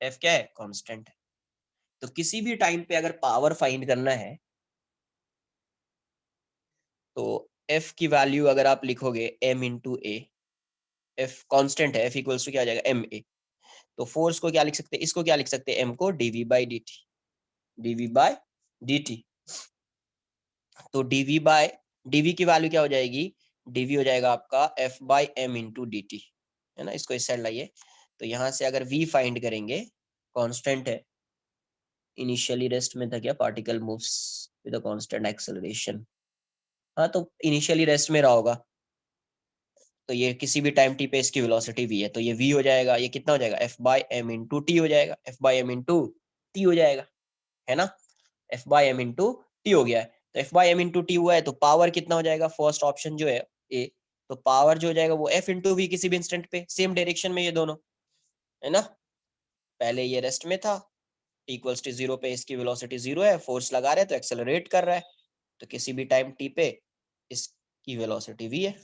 F क्या है, कांस्टेंट है। तो किसी भी टाइम पे अगर पावर फाइंड करना है तो F की वैल्यू अगर आप लिखोगे m इंटू ए, F कांस्टेंट है, F इक्वल्स टू क्या आ जाएगा एम ए, तो फोर्स को क्या लिख सकते हैं, इसको क्या लिख सकते हैं, m को dv by d t, dv by d t. तो dv की वैल्यू क्या हो जाएगी, dv हो जाएगा आपका f by m into d t, है ना, इसको इस साइड लाइए। तो यहाँ से अगर v फाइंड करेंगे, कांस्टेंट है, इनिशियली रेस्ट में था क्या, particle moves with a constant acceleration, हाँ तो इनिशियली रेस्ट में रहा होगा, तो ये किसी भी टाइम टी पे इसकी वेलोसिटी v है, तो ये v हो जाएगा, ये कितना हो जाएगा f by m into t हो जाएगा, f by m into t हो जाएगा, है ना, f by m into t हो गया है। तो f by m into t हुआ है तो पावर कितना हो जाएगा, फर्स्ट ऑप्शन जो है ए, तो पावर जो हो जाएगा वो f इंटू वी, किसी भी इंस्टेंट पे सेम डायरेक्शन में ये दोनों, है ना, पहले ये रेस्ट में था, t इक्वल्स टू जीरो पे इसकी वेलोसिटी जीरो है, फोर्स लगा रहे हैं तो एक्सेलरेट कर रहा है, तो किसी भी टाइम t पे इसकी वेलोसिटी v है,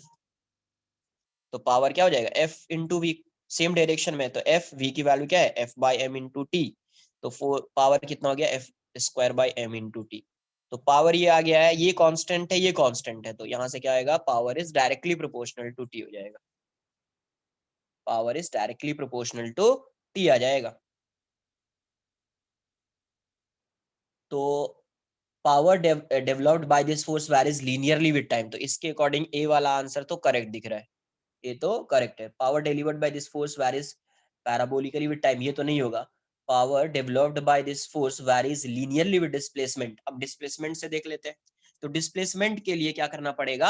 तो पावर क्या हो जाएगा f into v, same direction में, तो f v की वैल्यू क्या है f by m into t, तो पावर कितना हो गया f square by m into t, तो पावर ये आ गया है, ये कांस्टेंट है, ये कांस्टेंट है, तो यहाँ से क्या आएगा, power is directly proportional to T हो जाएगा, power is directly proportional to t आ जाएगा। तो power developed by this force varies linearly with time, तो इसके अकॉर्डिंग ए वाला आंसर तो करेक्ट दिख रहा है, ये तो करेक्ट है। Power delivered by this force varies parabolically with time, ये तो नहीं होगा, power developed by this force varies linearly with displacement. अब डिस्प्लेसमेंट से देख लेते हैं, तो डिस्प्लेसमेंट के लिए क्या करना पड़ेगा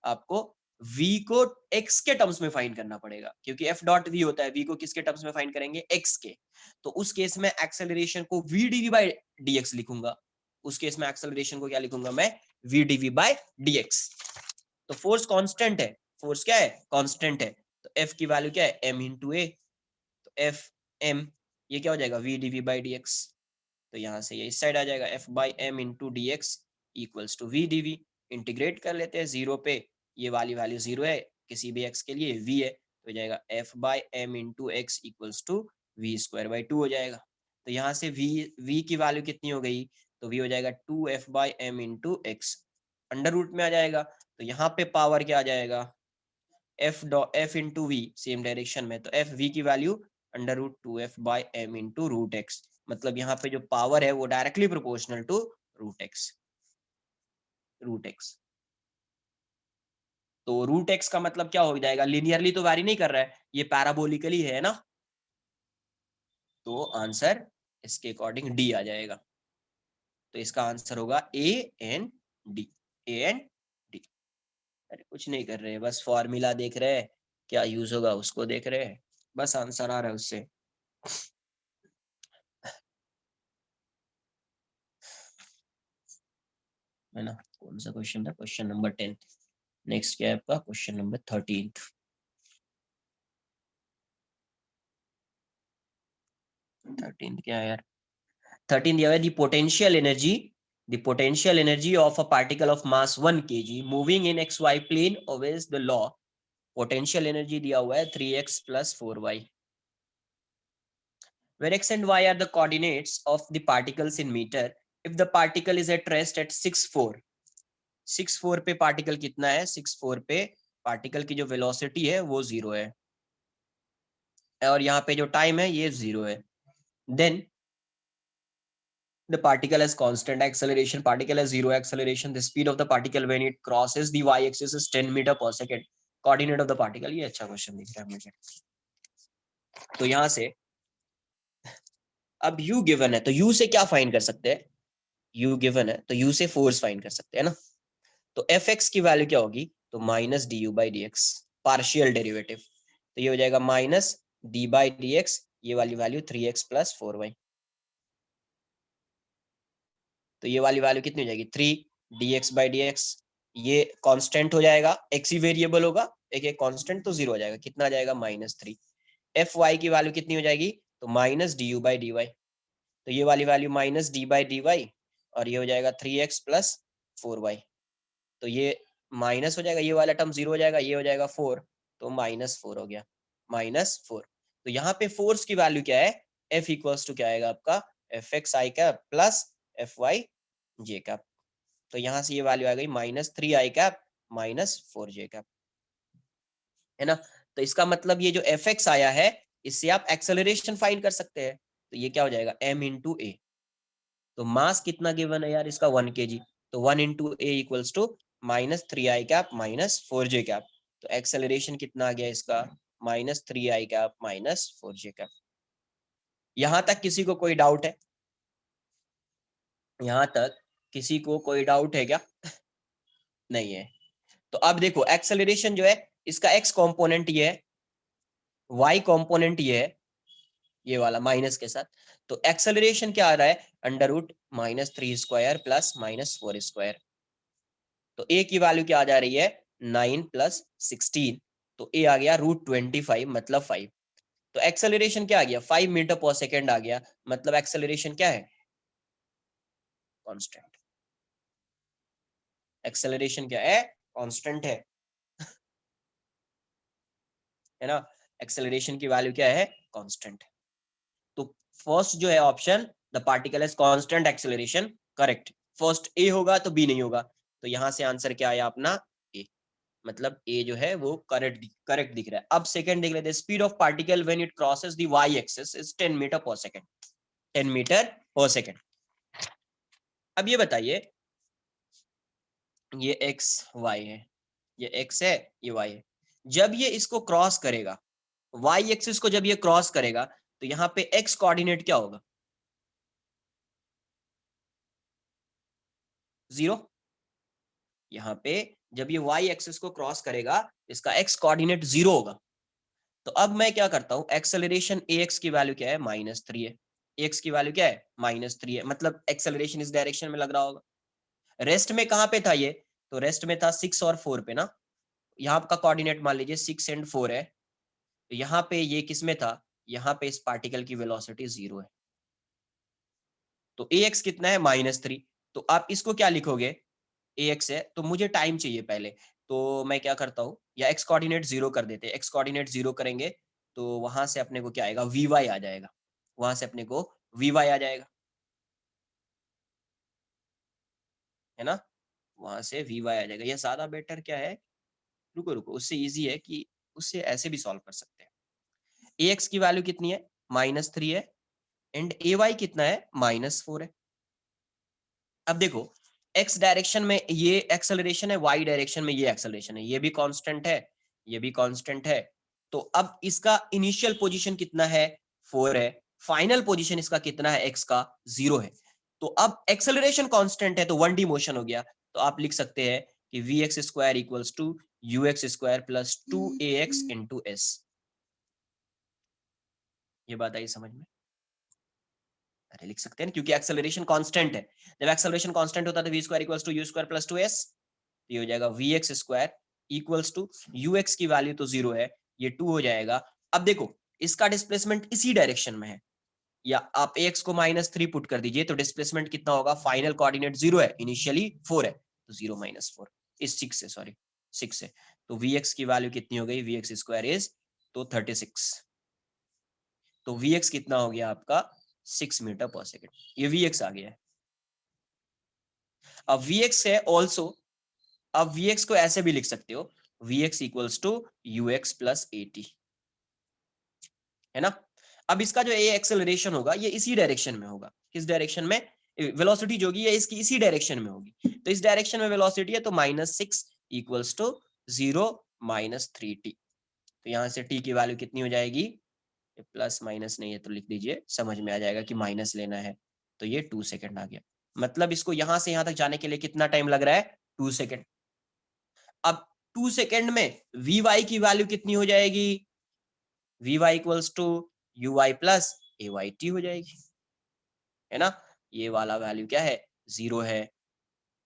आपको, v को x के टर्म्स में फाइंड करना पड़ेगा, क्योंकि f डॉट v होता है, v को किसके टर्म्स में फाइंड करेंगे, x के, तो उस केस में एक्सेलरेशन को v dv बाय dx लिखूंगा, उस केस में एक्सेलरेशन को क्या लिखूंगा मैं, v dv बाय dx। तो फोर्स कांस्टेंट है, फोर्स क्या है, कांस्टेंट है, तो F की वैल्यू क्या है m इंटू ए, तो F m, ये क्या हो जाएगा v dv बाई dx, तो यहाँ से ये इस साइड आ जाएगा f by m into d x equals to v dv, integrate कर लेते हैं, जीरो पे ये वाली वैल्यू जीरो है, किसी भी x के लिए v है, तो हो जाएगा f by m into x equals to v²/2 हो जाएगा। तो यहाँ से v की वैल्यू कितनी हो गई, तो v हो जाएगा 2f/m into x, under root में आ जाएगा। तो यहाँ पे पावर क्या आ जाएगा, f into v, same direction में, तो एफ वी की value under root 2f/m into root x, मतलब यहाँ पे जो पावर है वो directly proportional to root x. तो रूट एक्स का मतलब क्या हो जाएगा, लिनियरली तो वैरी नहीं कर रहा है, ये पैराबोलिकली है ना, तो आंसर इसके अकॉर्डिंग डी आ जाएगा। तो इसका आंसर होगा A and D, A and D. अरे कुछ नहीं कर रहे, बस फॉर्मूला देख रहे हैं, क्या यूज होगा उसको देख रहे हैं, बस आंसर आ रहा है उससे। है ना, कौन सा क्वेश्चन था, क्वेश्चन नंबर 10। नेक्स्ट क्या है आपका, क्वेश्चन नंबर 13। 13 क्या है यार, 13 दिया हुआ है, the potential energy of a particle of mass 1 kg moving in xy plane obeys the law। potential energy दिया हुआ है 3x plus 4y, where x and y are the coordinates of the particles in meter। if the particle is at rest at 6,4 पे particle कितना है, 6,4 पे particle की जो velocity है वो 0 है, और यहाँ पे जो टाइम है ये 0 है। Then the particle has constant acceleration, particle has zero acceleration, the speed of the particle when it crosses the y axis is 10 meter per second, coordinate of the particle। ये अच्छा क्वेश्चन दिख रहा है मुझे। तो यहाँ से अब u गिवन है, तो u से क्या फाइंड कर सकते हैं, u गिवन है तो u से फोर्स फाइंड कर सकते हैं ना। तो fx की वैल्यू क्या होगी, तो माइनस du/dx, पार्शियल डेरिवेटिव, तो ये हो जाएगा माइनस d/dx, ये वाली वैल्यू 3x + 4y, तो ये वाली वैल्यू कितनी हो जाएगी 3 dx/dx, ये कांस्टेंट हो जाएगा, x ही वेरिएबल होगा, एक एक कांस्टेंट, तो 0 हो जाएगा, कितना आ जाएगा -3। fy की वैल्यू कितनी हो जाएगी, तो माइनस du/dy, तो ये वाली वैल्यू माइनस d/dy, और ये हो जाएगा 3x + 4y, तो ये माइनस हो जाएगा, ये वाला टर्म 0 हो जाएगा, ये हो जाएगा 4, तो -4 हो गया, -4। तो यहाँ पे फोर्स की वैल्यू क्या है, F इक्वल्स टू क्या आएगा आपका, fxi cap plus fy j cap, तो यहाँ से ये वैल्यू आ गई -3i कैप -4j कैप, है ना। तो इसका मतलब ये जो fx आया है, इससे आप एक्सेलरेशन फाइंड कर सकते हैं, तो ये क्या हो जाएगा m इंटू ए, तो मास कितना गिवन है यार इसका 1 kg, तो 1 into a equals to -3i cap -4j cap, तो एक्सेलरेशन कितना आ गया इसका -3i कैप -4j कैप। यहां तक किसी को कोई डाउट है, यहां तक किसी को कोई डाउट है क्या, नहीं है। तो अब देखो एक्सेलरेशन जो है इसका x कंपोनेंट ये है, y कंपोनेंट ये है, ये वाला माइनस के साथ, तो एक्सेलरेशन क्या आ रहा है, √-3² प्लस -4², तो a की वैल्यू क्या आ जा रही है 9 + 16, तो a आ गया √25 मतलब 5, तो एक्सेलरेशन क्या आ गया 5 मीटर पर सेकेंड आ गया, मतलब एक्सेलरेशन क्या है कांस्टेंट, एक्सेलरेशन क्या है कांस्टेंट है ना, एक्सेलरेशन की वैल्यू क्या है कांस्टेंट। तो फर्स्ट जो है option, the particle has constant acceleration, correct, first A होगा तो बी नहीं होगा, तो यहां से आंसर क्या आया अपना ए, मतलब ए जो है वो करेक्ट दिख रहा है। अब सेकंड देख लेते हैं, speed of particle when it crosses the y axis is 10 metre per second, 10 metre per second. अब ये बताइए, ये एक्स वाई है, ये एक्स है, ये वाई है, जब ये इसको क्रॉस करेगा, वाई एक्सिस को जब ये क्रॉस करेगा, तो यहाँ पे एक्स कोऑर्डिनेट क्या होगा 0, यहाँ पे जब ये y एक्सिस को क्रॉस करेगा, इसका x कोऑर्डिनेट 0 होगा। तो अब मैं क्या करता हूँ, एक्सेलरेशन ax की वैल्यू क्या है -3 है, ax की वैल्यू क्या है -3 है, मतलब एक्सेलरेशन इस डायरेक्शन में लग रहा होगा। रेस्ट में कहाँ पे था ये, तो रेस्ट में था 6 और 4 पे ना, यहाँ का कोऑर्डिनेट मान लीजिए 6 और 4 है, तो यहाँ पे ये किस में था, यहाँ पे इस पार्टिकल की वेलोसिटी 0 है, तो ax कितना है -3, तो आप इसको क्या लिखोगे, ax है, तो मुझे टाइम चाहिए पहले, तो मैं क्या करता हूँ, या x कोऑर्डिनेट 0 कर देते हैं, x कोऑर्डिनेट 0 करेंगे तो वहां से अपने को क्या आएगा, Vy आ जाएगा, वहां से अपने को Vy आ जाएगा, है ना, वहां से Vy आ जाएगा। यह ज्यादा बेटर क्या है, रुको रुको, उससे इजी है कि उससे ऐसे भी सॉल्व कर सकते हैं। ax की वैल्यू कितनी है, -3 है, एंड ay कितना है, -4 है। अब देखो x डायरेक्शन में ये एक्सेलरेशन है, y डायरेक्शन में ये एक्सेलरेशन है, ये भी कांस्टेंट है, ये भी कांस्टेंट है। तो अब इसका इनिशियल पोजीशन कितना है, 4 है, फाइनल पोजीशन इसका कितना है, x का 0 है। तो अब एक्सेलरेशन कांस्टेंट है तो 1D मोशन हो गया, तो आप लिख सकते हैं कि vx square equals to ux square plus 2ax into s। ये बात आई समझ में, अरे लिख सकते हैं ना, क्योंकि एक्सेलरेशन कांस्टेंट है। जब एक्सेलरेशन कांस्टेंट होता है तो v square equals to u square plus 2s, तो ये हो जाएगा vx square equals to ux की वैल्यू तो 0 है, ये 2 हो जाएगा। अब देखो इसका डिस्प्लेसमेंट इसी डायरेक्शन में है, या आप ax को -3 पुट कर दीजिए, तो डिस्प्लेसमेंट कितना होगा, फाइनल कोऑर्डिनेट 0 है, इनिशियली 4 है, तो 0 - 4 इस 6 से, सॉरी 6 से, तो vx की वैल्यू कितनी हो गई, vx स्क्वायर इज तो 36, तो vx कितना हो गया आपका 6 मीटर पर सेकेंड, ये vx आ गया है। अब vx है ऑल्सो, अब vx को ऐसे भी लिख सकते हो, vx equals to ux plus 80, है ना। अब इसका जो ये एक्सेलरेशन होगा ये इसी डायरेक्शन में होगा, किस डायरेक्शन में, वेलोसिटी जो होगी ये इसकी इसी डायरेक्शन में होगी, तो इस डायरेक्शन में वेलोसिटी है, तो -6 इक्वल्स टू 0 -3t, तो यहां से t की वैल्यू कितनी हो जाएगी, प्लस माइनस नहीं है तो लिख दीजिए, समझ में आ जाएगा कि माइनस लेना है, तो ये 2 सेकंड आ गया। मतलब इसको यहां से यहां तक जाने के लिए कितना टाइम लग रहा है, 2 सेकंड। अब 2 सेकंड में Vy की वैल्यू कितनी हो जाएगी, Vy equals to Uy plus Ayt हो जाएगी, है ना। ये वाला वैल्यू क्या है, 0 है,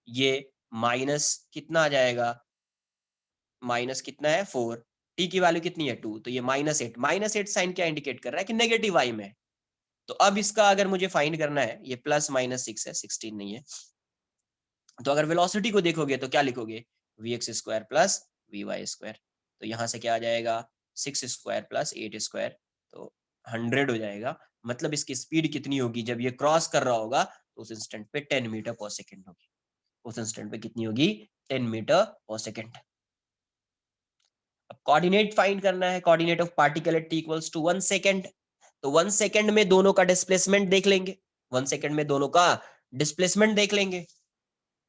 ये माइनस कितना आ जाएगा, माइनस कितना है 4, टी की वैल्यू कितनी है 2, तो ये -8, -8 साइन क्या इंडिकेट कर रहा है कि नेगेटिव y में है। तो अब इसका अगर मुझे फाइंड करना है, ये +-6 है, 16 नहीं है, तो अगर वेलोसिटी को देखोगे तो क्या लिखोगे, vx square plus vy square, तो यहाँ से क्या आ जाएगा, 6 स्क्वायर प्लस 8 स्क्वायर, तो 100 हो जाएगा। मतलब इसकी स्पीड कितनी होगी, जब ये क्रॉस कर रहा होगा तो उस इंस्टेंट पे 10 मीटर पर सेकेंड होगी, उस इंस्टेंट पे कितनी होगी, 10 मीटर पर सेकेंड। अब कोऑर्डिनेट फाइंड करना है, coordinate of particle at t equals to 1 second, तो 1 सेकेंड में दोनों का डिस्प्लेसमेंट देख लेंगे, 1 सेकेंड में दोनों का डिस्प्लेसमेंट देख लेंगे,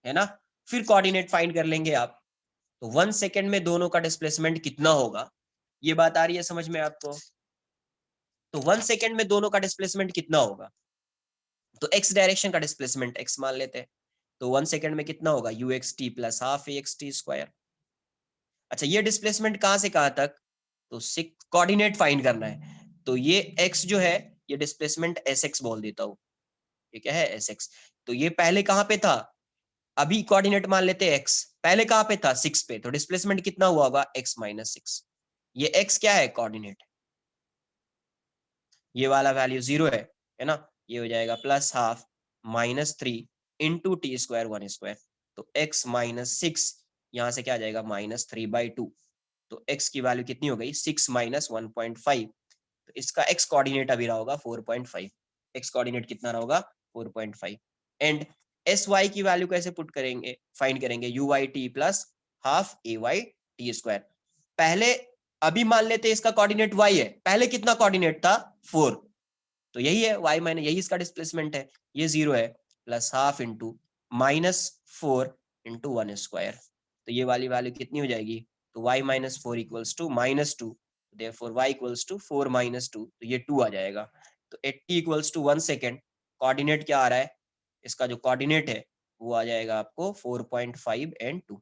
है ना, फिर कोऑर्डिनेट फाइंड कर लेंगे आप। तो 1 सेकेंड में दोनों का डिस्प्लेसमेंट कितना होगा, ये बात आ रही है समझ में आपको। तो 1 सेकेंड में दोनों का डिस्प्लेसमेंट कितना होगा, तो x डायरेक्शन का डिस्प्लेसमेंट x मान लेते हैं, तो 1 सेकेंड में कितना होगा, uxt plus half axt square. अच्छा ये डिस्प्लेसमेंट कहां से कहां तक, तो कोऑर्डिनेट फाइंड करना है, तो ये x जो है ये डिस्प्लेसमेंट sx बोल देता हूं, ये क्या है sx, तो ये पहले कहां पे था, अभी कोऑर्डिनेट मान लेते हैं x, पहले कहां पे था 6 पे, तो डिस्प्लेसमेंट कितना हुआ होगा x -6, ये x क्या है, कोऑर्डिनेट, ये वाला वैल्यू 0 है ना, ये हो जाएगा +½ -3 इंटू टी स्क्वायर 1 स्क्वायर, तो x -6 यहाँ से क्या आ जाएगा, -3/2, तो x की वैल्यू कितनी हो गई, 6 - 1.5, तो इसका x कोऑर्डिनेट अभी रहा होगा 4.5, x कोऑर्डिनेट कितना रहा होगा 4.5, एंड sy की वैल्यू कैसे पुट करेंगे, फाइंड करेंगे uyt plus half ayt square. पहले अभी मान लेते हैं इसका कोऑर्डिनेट y है, पहले कितना कोऑर्डिनेट था 4, तो यही है y माइनस, यही इसका डिस्प्लेसमेंट है, ये 0 है, plus half into -4 into 1 square, तो ये वाली वैल्यू कितनी हो जाएगी, तो y -4 equals to -2, therefore y equals to 4 - 2, तो ये 2 आ जाएगा। तो at t equals to 1 second, coordinate क्या आ रहा है, इसका जो कोऑर्डिनेट है वो आ जाएगा आपको 4.5 एंड 2,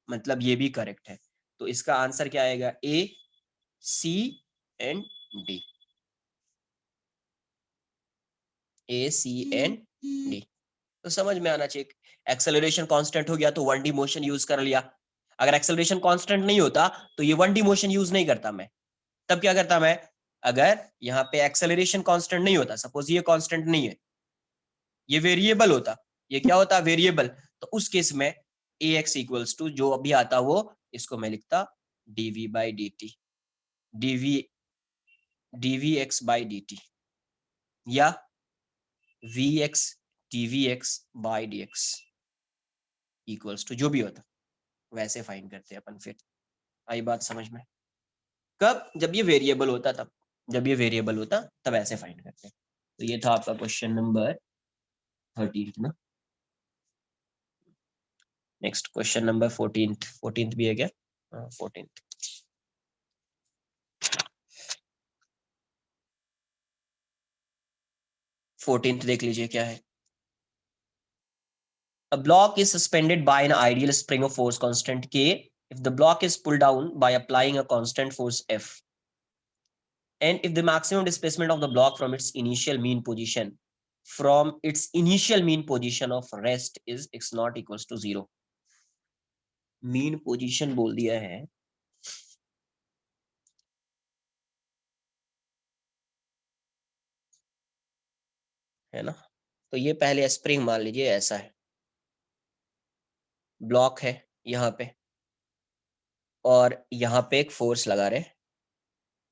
मतलब ये भी करेक्ट है। तो इसका आंसर क्या आएगा, A, C and D, A, C and D। तो समझ में आना चाहिए, एक्सेलरेशन कांस्टेंट हो गया तो 1D मोशन यूज कर लिया, अगर एक्सेलरेशन कांस्टेंट नहीं होता तो ये 1D मोशन यूज नहीं करता मैं, तब क्या करता मैं, अगर यहाँ पे एक्सेलरेशन कांस्टेंट नहीं होता, सपोज ये कांस्टेंट नहीं है, ये वेरिएबल होता, ये क्या होता, वेरिएबल, तो उस केस में ax इक्वल्स टू जो अभी आता वो इसको मैं लिखता dv/dt, d v x by d t या v x d v x by D x equals to जो भी होता वैसे फाइंड करते हैं अपन। फिर आई बात समझ में? कब? जब ये वेरिएबल होता तब, जब ये वेरिएबल होता तब ऐसे फाइंड करते हैं। तो ये था आपका क्वेश्चन नंबर 13 ना। नेक्स्ट क्वेश्चन नंबर 14 भी है क्या? 14 देख लीजिए क्या है। A block is suspended by an ideal spring of force constant K if the block is pulled down by applying a constant force F, and if the maximum displacement of the block from its initial mean position of rest is x naught equals to 0. Mean position बोल दिया है ना? तो ये पहले spring मान लीजिए ऐसा है, ब्लॉक है यहाँ पे, और यहाँ पे एक फोर्स लगा रहे,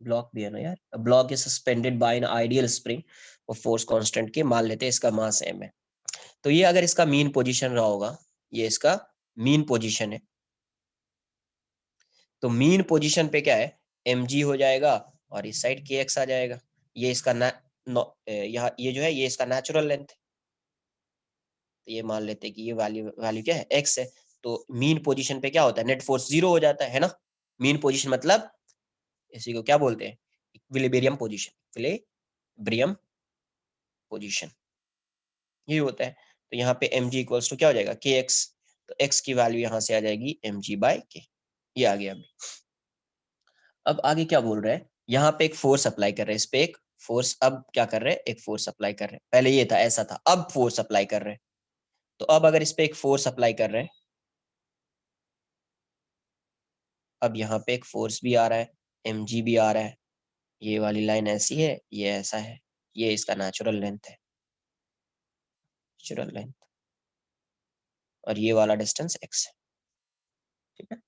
ब्लॉक भी है ना यार, block is suspended bye an ideal spring और फोर्स कांस्टेंट के मान लेते हैं इसका मास m है। तो ये अगर इसका मीन पोजीशन रहा होगा, ये इसका मीन पोजीशन है, तो मीन पोजीशन पे क्या है, mg हो जाएगा और इस साइड kx आ जाएगा। ये इसका यहाँ ये जो है ये इसका नेचुरल लेंथ है, तो ये मान लेते हैं कि ये वैल्यू क्या है, x है। तो मीन पोजीशन पे क्या होता है, नेट फोर्स 0 हो जाता है ना। मीन पोजीशन मतलब इसी को क्या बोलते हैं, इक्विलिब्रियम पोजीशन, इक्विलिब्रियम पोजीशन ये होता है। तो यहाँ पे mg इक्वल्स टू क्या हो जाएगा, kx, तो x की वैल्यू यहाँ से आ जाएगी mg बाय k, ये आ गया। अभी अब आगे क्या बोल रहे हैं, यहाँ पे एक फोर्स अप्लाई कर रहे हैं, इस पे एक फोर्स, अब क्या कर रहे हैं, एक फोर्स अप्लाई कर रहे हैं, पहले ये था ऐसा था, अब फोर्स अप्लाई कर रहे हैं। तो अब अगर इस पे एक फोर्स अप्लाई कर रहे हैं, अब यहाँ पे एक फोर्स भी आ रहा है, mg भी आ रहा है, ये वाली लाइन ऐसी है, ये ऐसा है, ये इसका नेचुरल लेंथ है, नेचुरल लेंथ, और ये वाला डिस्टेंस x है, ठीक है।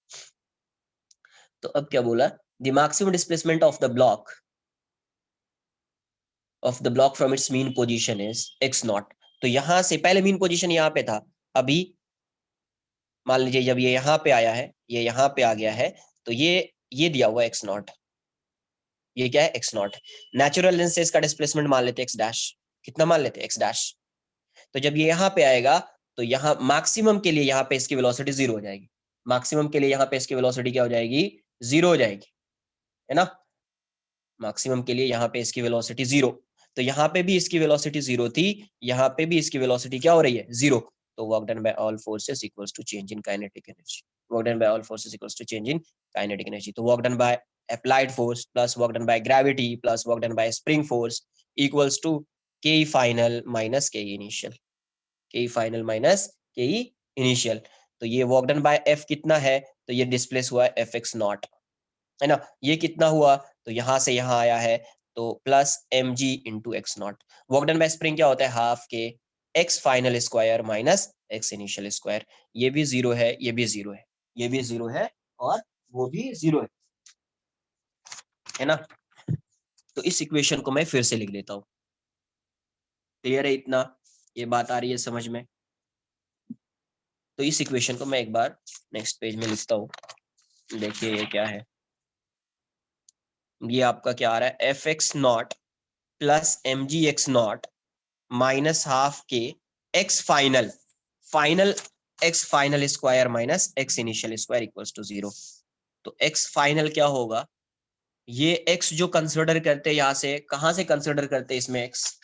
तो अब क्या बोला, the maximum displacement of the block from its mean position is x not. तो यहाँ से पहले मीन पोजीशन यहाँ पे था, अभी मान लीजिए जब ये यहाँ पे आया है, ये यहाँ पे आ गया है, तो ये दिया हुआ x नॉट, ये क्या है x नॉट। नेचुरल लेंथ से इसका डिस्प्लेसमेंट मान लेते x डैश, कितना मान लेते x डैश। तो जब ये यहाँ पे आएगा, तो यहाँ मैक्सिमम के लिए यहाँ पे इसकी वेलोसिटी 0 हो जाएगी, मैक्सिमम के लिए यहाँ पे इसकी वेलोसिटी क्या हो जाएगी, 0 हो जाएगी, है ना। मैक्सिमम के लिए यहाँ पे इसकी वेलोसिटी 0, तो यहाँ पे भी इसकी वेलोसिटी 0 थी, यहाँ पे भी इसकी वेलोसिटी क्या हो रही है, 0। तो work done by all forces equals to change in kinetic energy, work done by all forces equals to change in kinetic energy. तो work done by applied force plus work done by gravity plus work done by spring force equals to ke final minus ke initial, ke final minus ke initial। तो ये work done by f कितना है, तो ये displace हुआ है fx not, है ना। ये कितना हुआ, तो यहाँ से यहाँ आया है, तो plus mg into x not. Work done by spring क्या होता है, half k x final square minus x initial square. ये भी 0 है, ये भी 0 है, ये भी 0 है, और वो भी 0 है ना। तो इस इक्वेशन को मैं फिर से लिख देता हूँ, क्लियर है इतना, ये बात आ रही है समझ में। तो इस इक्वेशन को मैं एक बार नेक्स्ट पेज में लिखता हूँ, देखिए ये क्या है। ये आपका क्या आ रहा है, f x not plus m g x not minus half k x final, final x final square minus x initial square equals to 0। तो एक्स फाइनल क्या होगा, ये एक्स जो कंसिडर करते हैं, यहाँ से कहाँ से कंसिडर करते हैं, इसमें एक्स,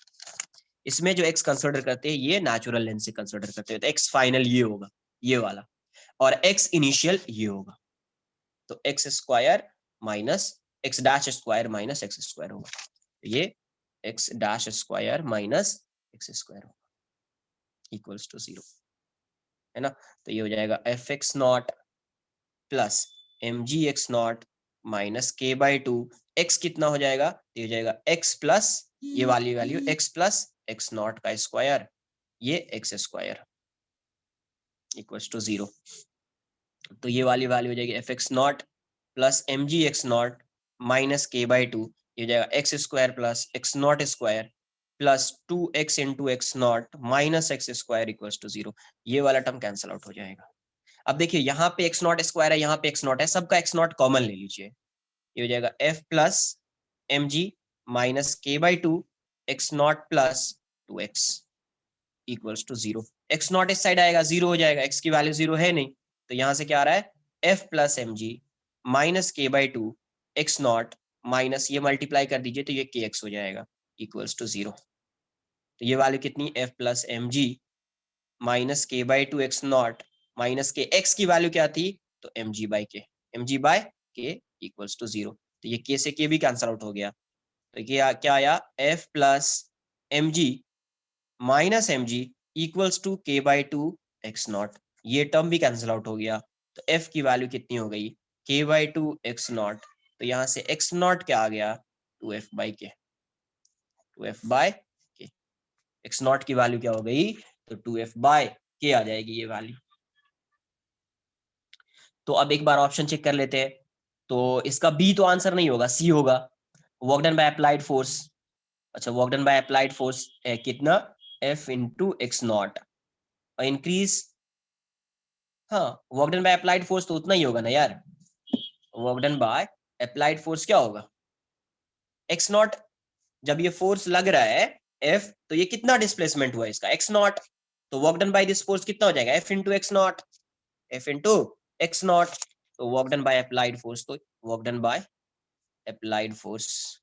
इसमें जो एक्स कंसिडर करते हैं ये नेचुरल लेंथ से कंसिडर करते हैं, तो एक्स फाइनल ये होगा, ये वाला, और एक्स इनिशियल ये होगा। तो x square minus x dash square minus x square होगा, ये x dash square minus x square होगा इक्वल्स टू 0, है ना। तो ये हो जाएगा f x not plus m g x not minus k by 2, x कितना हो जाएगा, ये हो जाएगा एक्स प्लस ये वाली value x plus x not का स्क्वायर, ये एक्स स्क्वायर इक्वल्स टू 0। तो ये वाली वैल्यू हो जाएगी f x not plus m g x not minus k by two, ये हो जाएगा x square plus x not square plus 2x into x not minus x square equals to 0। ये वाला टर्म कैंसिल आउट हो जाएगा। अब देखिए यहाँ पे एक्स नॉट स्क्वायर है, यहाँ पे एक्स नॉट है, सबका एक्स नॉट कॉमन ले लीजिए, ये हो जाएगा f plus m g minus k by two x not plus 2x equals to 0। X naught इस साइड आएगा, 0 हो जाएगा, x की वैल्यू 0 है नहीं, तो यहाँ से क्या आ रहा है f plus m g minus k by two x not minus ये मल्टीप्लाई कर दीजिए तो ये के एक्स हो जाएगा इक्वल्स टू 0। तो ये वैल्यू कितनी f plus m g minus k by two x not minus k x की वैल्यू क्या थी, तो m ji by k equals to 0। तो ये के से के भी कैंसल आउट हो गया, तो ये क्या आया f plus m g minus M g equals to k by two x not, ये टर्म भी कैंसिल आउट हो गया। तो एफ की वैल्यू कितनी हो गई के बाई टू एक्स नॉट, तो यहाँ से एक्स नॉट क्या आ गया 2f बाई के, 2f बाय के, एक्स नॉट की वैल्यू क्या हो गई तो 2f बाय के आ जाएगी ये वैल्यू। तो अब एक बार ऑप्शन चेक कर लेते हैं, तो इसका बी तो आंसर नहीं होगा, सी होगा, work done by applied force. अच्छा, work done by applied force है कितना एफ इंटू एक्स नॉट और इंक्रीज, हाँ work done by applied force तो उतना ही होगा ना यार, work done by applied force क्या होगा एक्स नॉट, जब ये फोर्स लग रहा है एफ तो ये कितना डिस्प्लेसमेंट हुआ इसका एक्स नॉट, तो work done by this force कितना हो जाएगा F into x naught, F into x naught, तो work done by applied force, तो work done by applied force,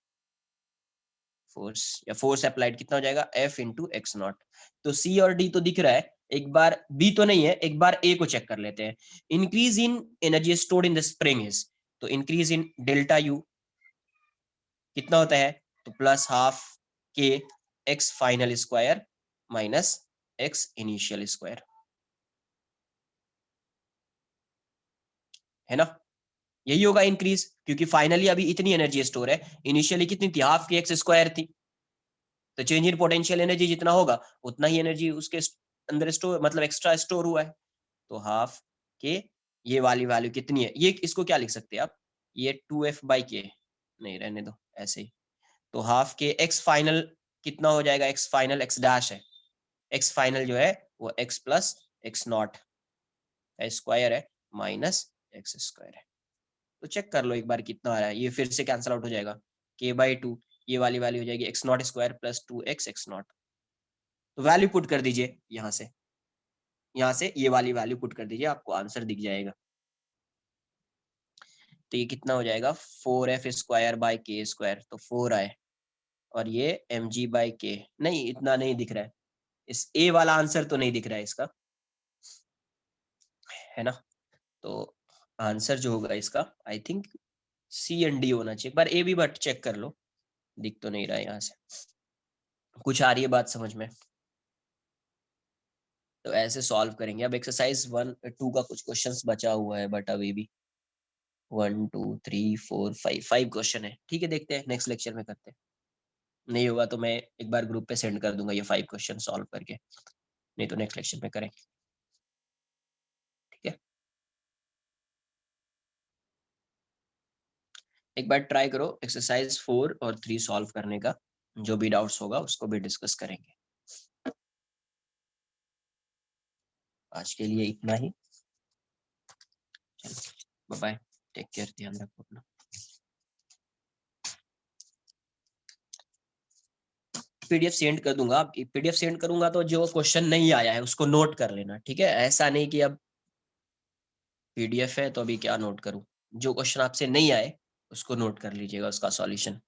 force या फोर्स अप्लाइड कितना हो जाएगा एफ इंटू एक्स नॉट। तो सी और डी तो दिख रहा है, एक बार बी तो नहीं है, एक बार ए को चेक कर लेते हैं। Increase in energy stored in the spring is, तो इंक्रीज इन डेल्टा यू कितना होता है, तो plus half k x final square minus x initial square, है ना, यही होगा इंक्रीज, क्योंकि फाइनली अभी इतनी एनर्जी स्टोर है, इनिशियली कितनी थी हाफ के एक्स स्क्वायर थी, तो चेंज इन पोटेंशियल एनर्जी जितना होगा उतना ही एनर्जी उसके अंदर स्टोर मतलब एक्स्ट्रा स्टोर हुआ है, तो हाफ के ये वाली वैल्यू कितनी है, ये इसको क्या लिख सकते हैं आप, ये 2f बाई के, नहीं रहने दो ऐसे ही, तो हाफ के एक्स फाइनल कितना हो जाएगा, एक्स फाइनल एक्स डैश है, एक्स फाइनल जो है वो x plus x not square है माइनस एक्स स्क्वायर है, तो चेक कर लो एक बार कितना आ रहा है, ये फिर से कैंसिल आउट हो जाएगा के बाई टू, ये वाली वैल्यू हो जाएगी x not square plus 2x x naught, तो वैल्यू पुट कर दीजिए यहाँ से ये वाली वैल्यू पुट कर दीजिए, आपको आंसर दिख जाएगा। तो ये कितना हो जाएगा 4f स्क्वायर बाई के स्क्वायर, तो 4 आए, और ये एम जी बाई के, नहीं इतना नहीं दिख रहा है, इस ए वाला आंसर तो नहीं दिख रहा है इसका, है ना, तो आंसर जो होगा इसका I think c and d होना चाहिए, एक बार ए भी बट चेक कर लो, दिख तो नहीं रहा है यहाँ से, कुछ आ रही है बात समझ में, तो ऐसे सॉल्व करेंगे। अब एक्सरसाइज 1-2 का कुछ क्वेश्चंस बचा हुआ है, बट अभी भी 1 2 3 4 5 क्वेश्चन है, ठीक है, देखते हैं नेक्स्ट लेक्चर में करते हैं, नहीं होगा तो मैं एक बार ग्रुप पे सेंड कर दूंगा ये 5 क्वेश्चन सॉल्व करके, नहीं तो नेक्स्ट लेक्चर में करेंगे, ठीक है। एक बार ट्राई करो एक्सरसाइज 4 और 3 सॉल्व करने का, जो भी डाउट्स होगा उसको भी डिस्कस करेंगे। आज के लिए इतना ही, बाय बाय, टेक केयर, ध्यान रखो अपना। पीडीएफ सेंड कर दूंगा, पीडीएफ सेंड करूंगा तो जो क्वेश्चन नहीं आया है उसको नोट कर लेना, ठीक है, ऐसा नहीं कि अब पीडीएफ है तो अभी क्या नोट करूं, जो क्वेश्चन आपसे नहीं आए उसको नोट कर लीजिएगा उसका सॉल्यूशन।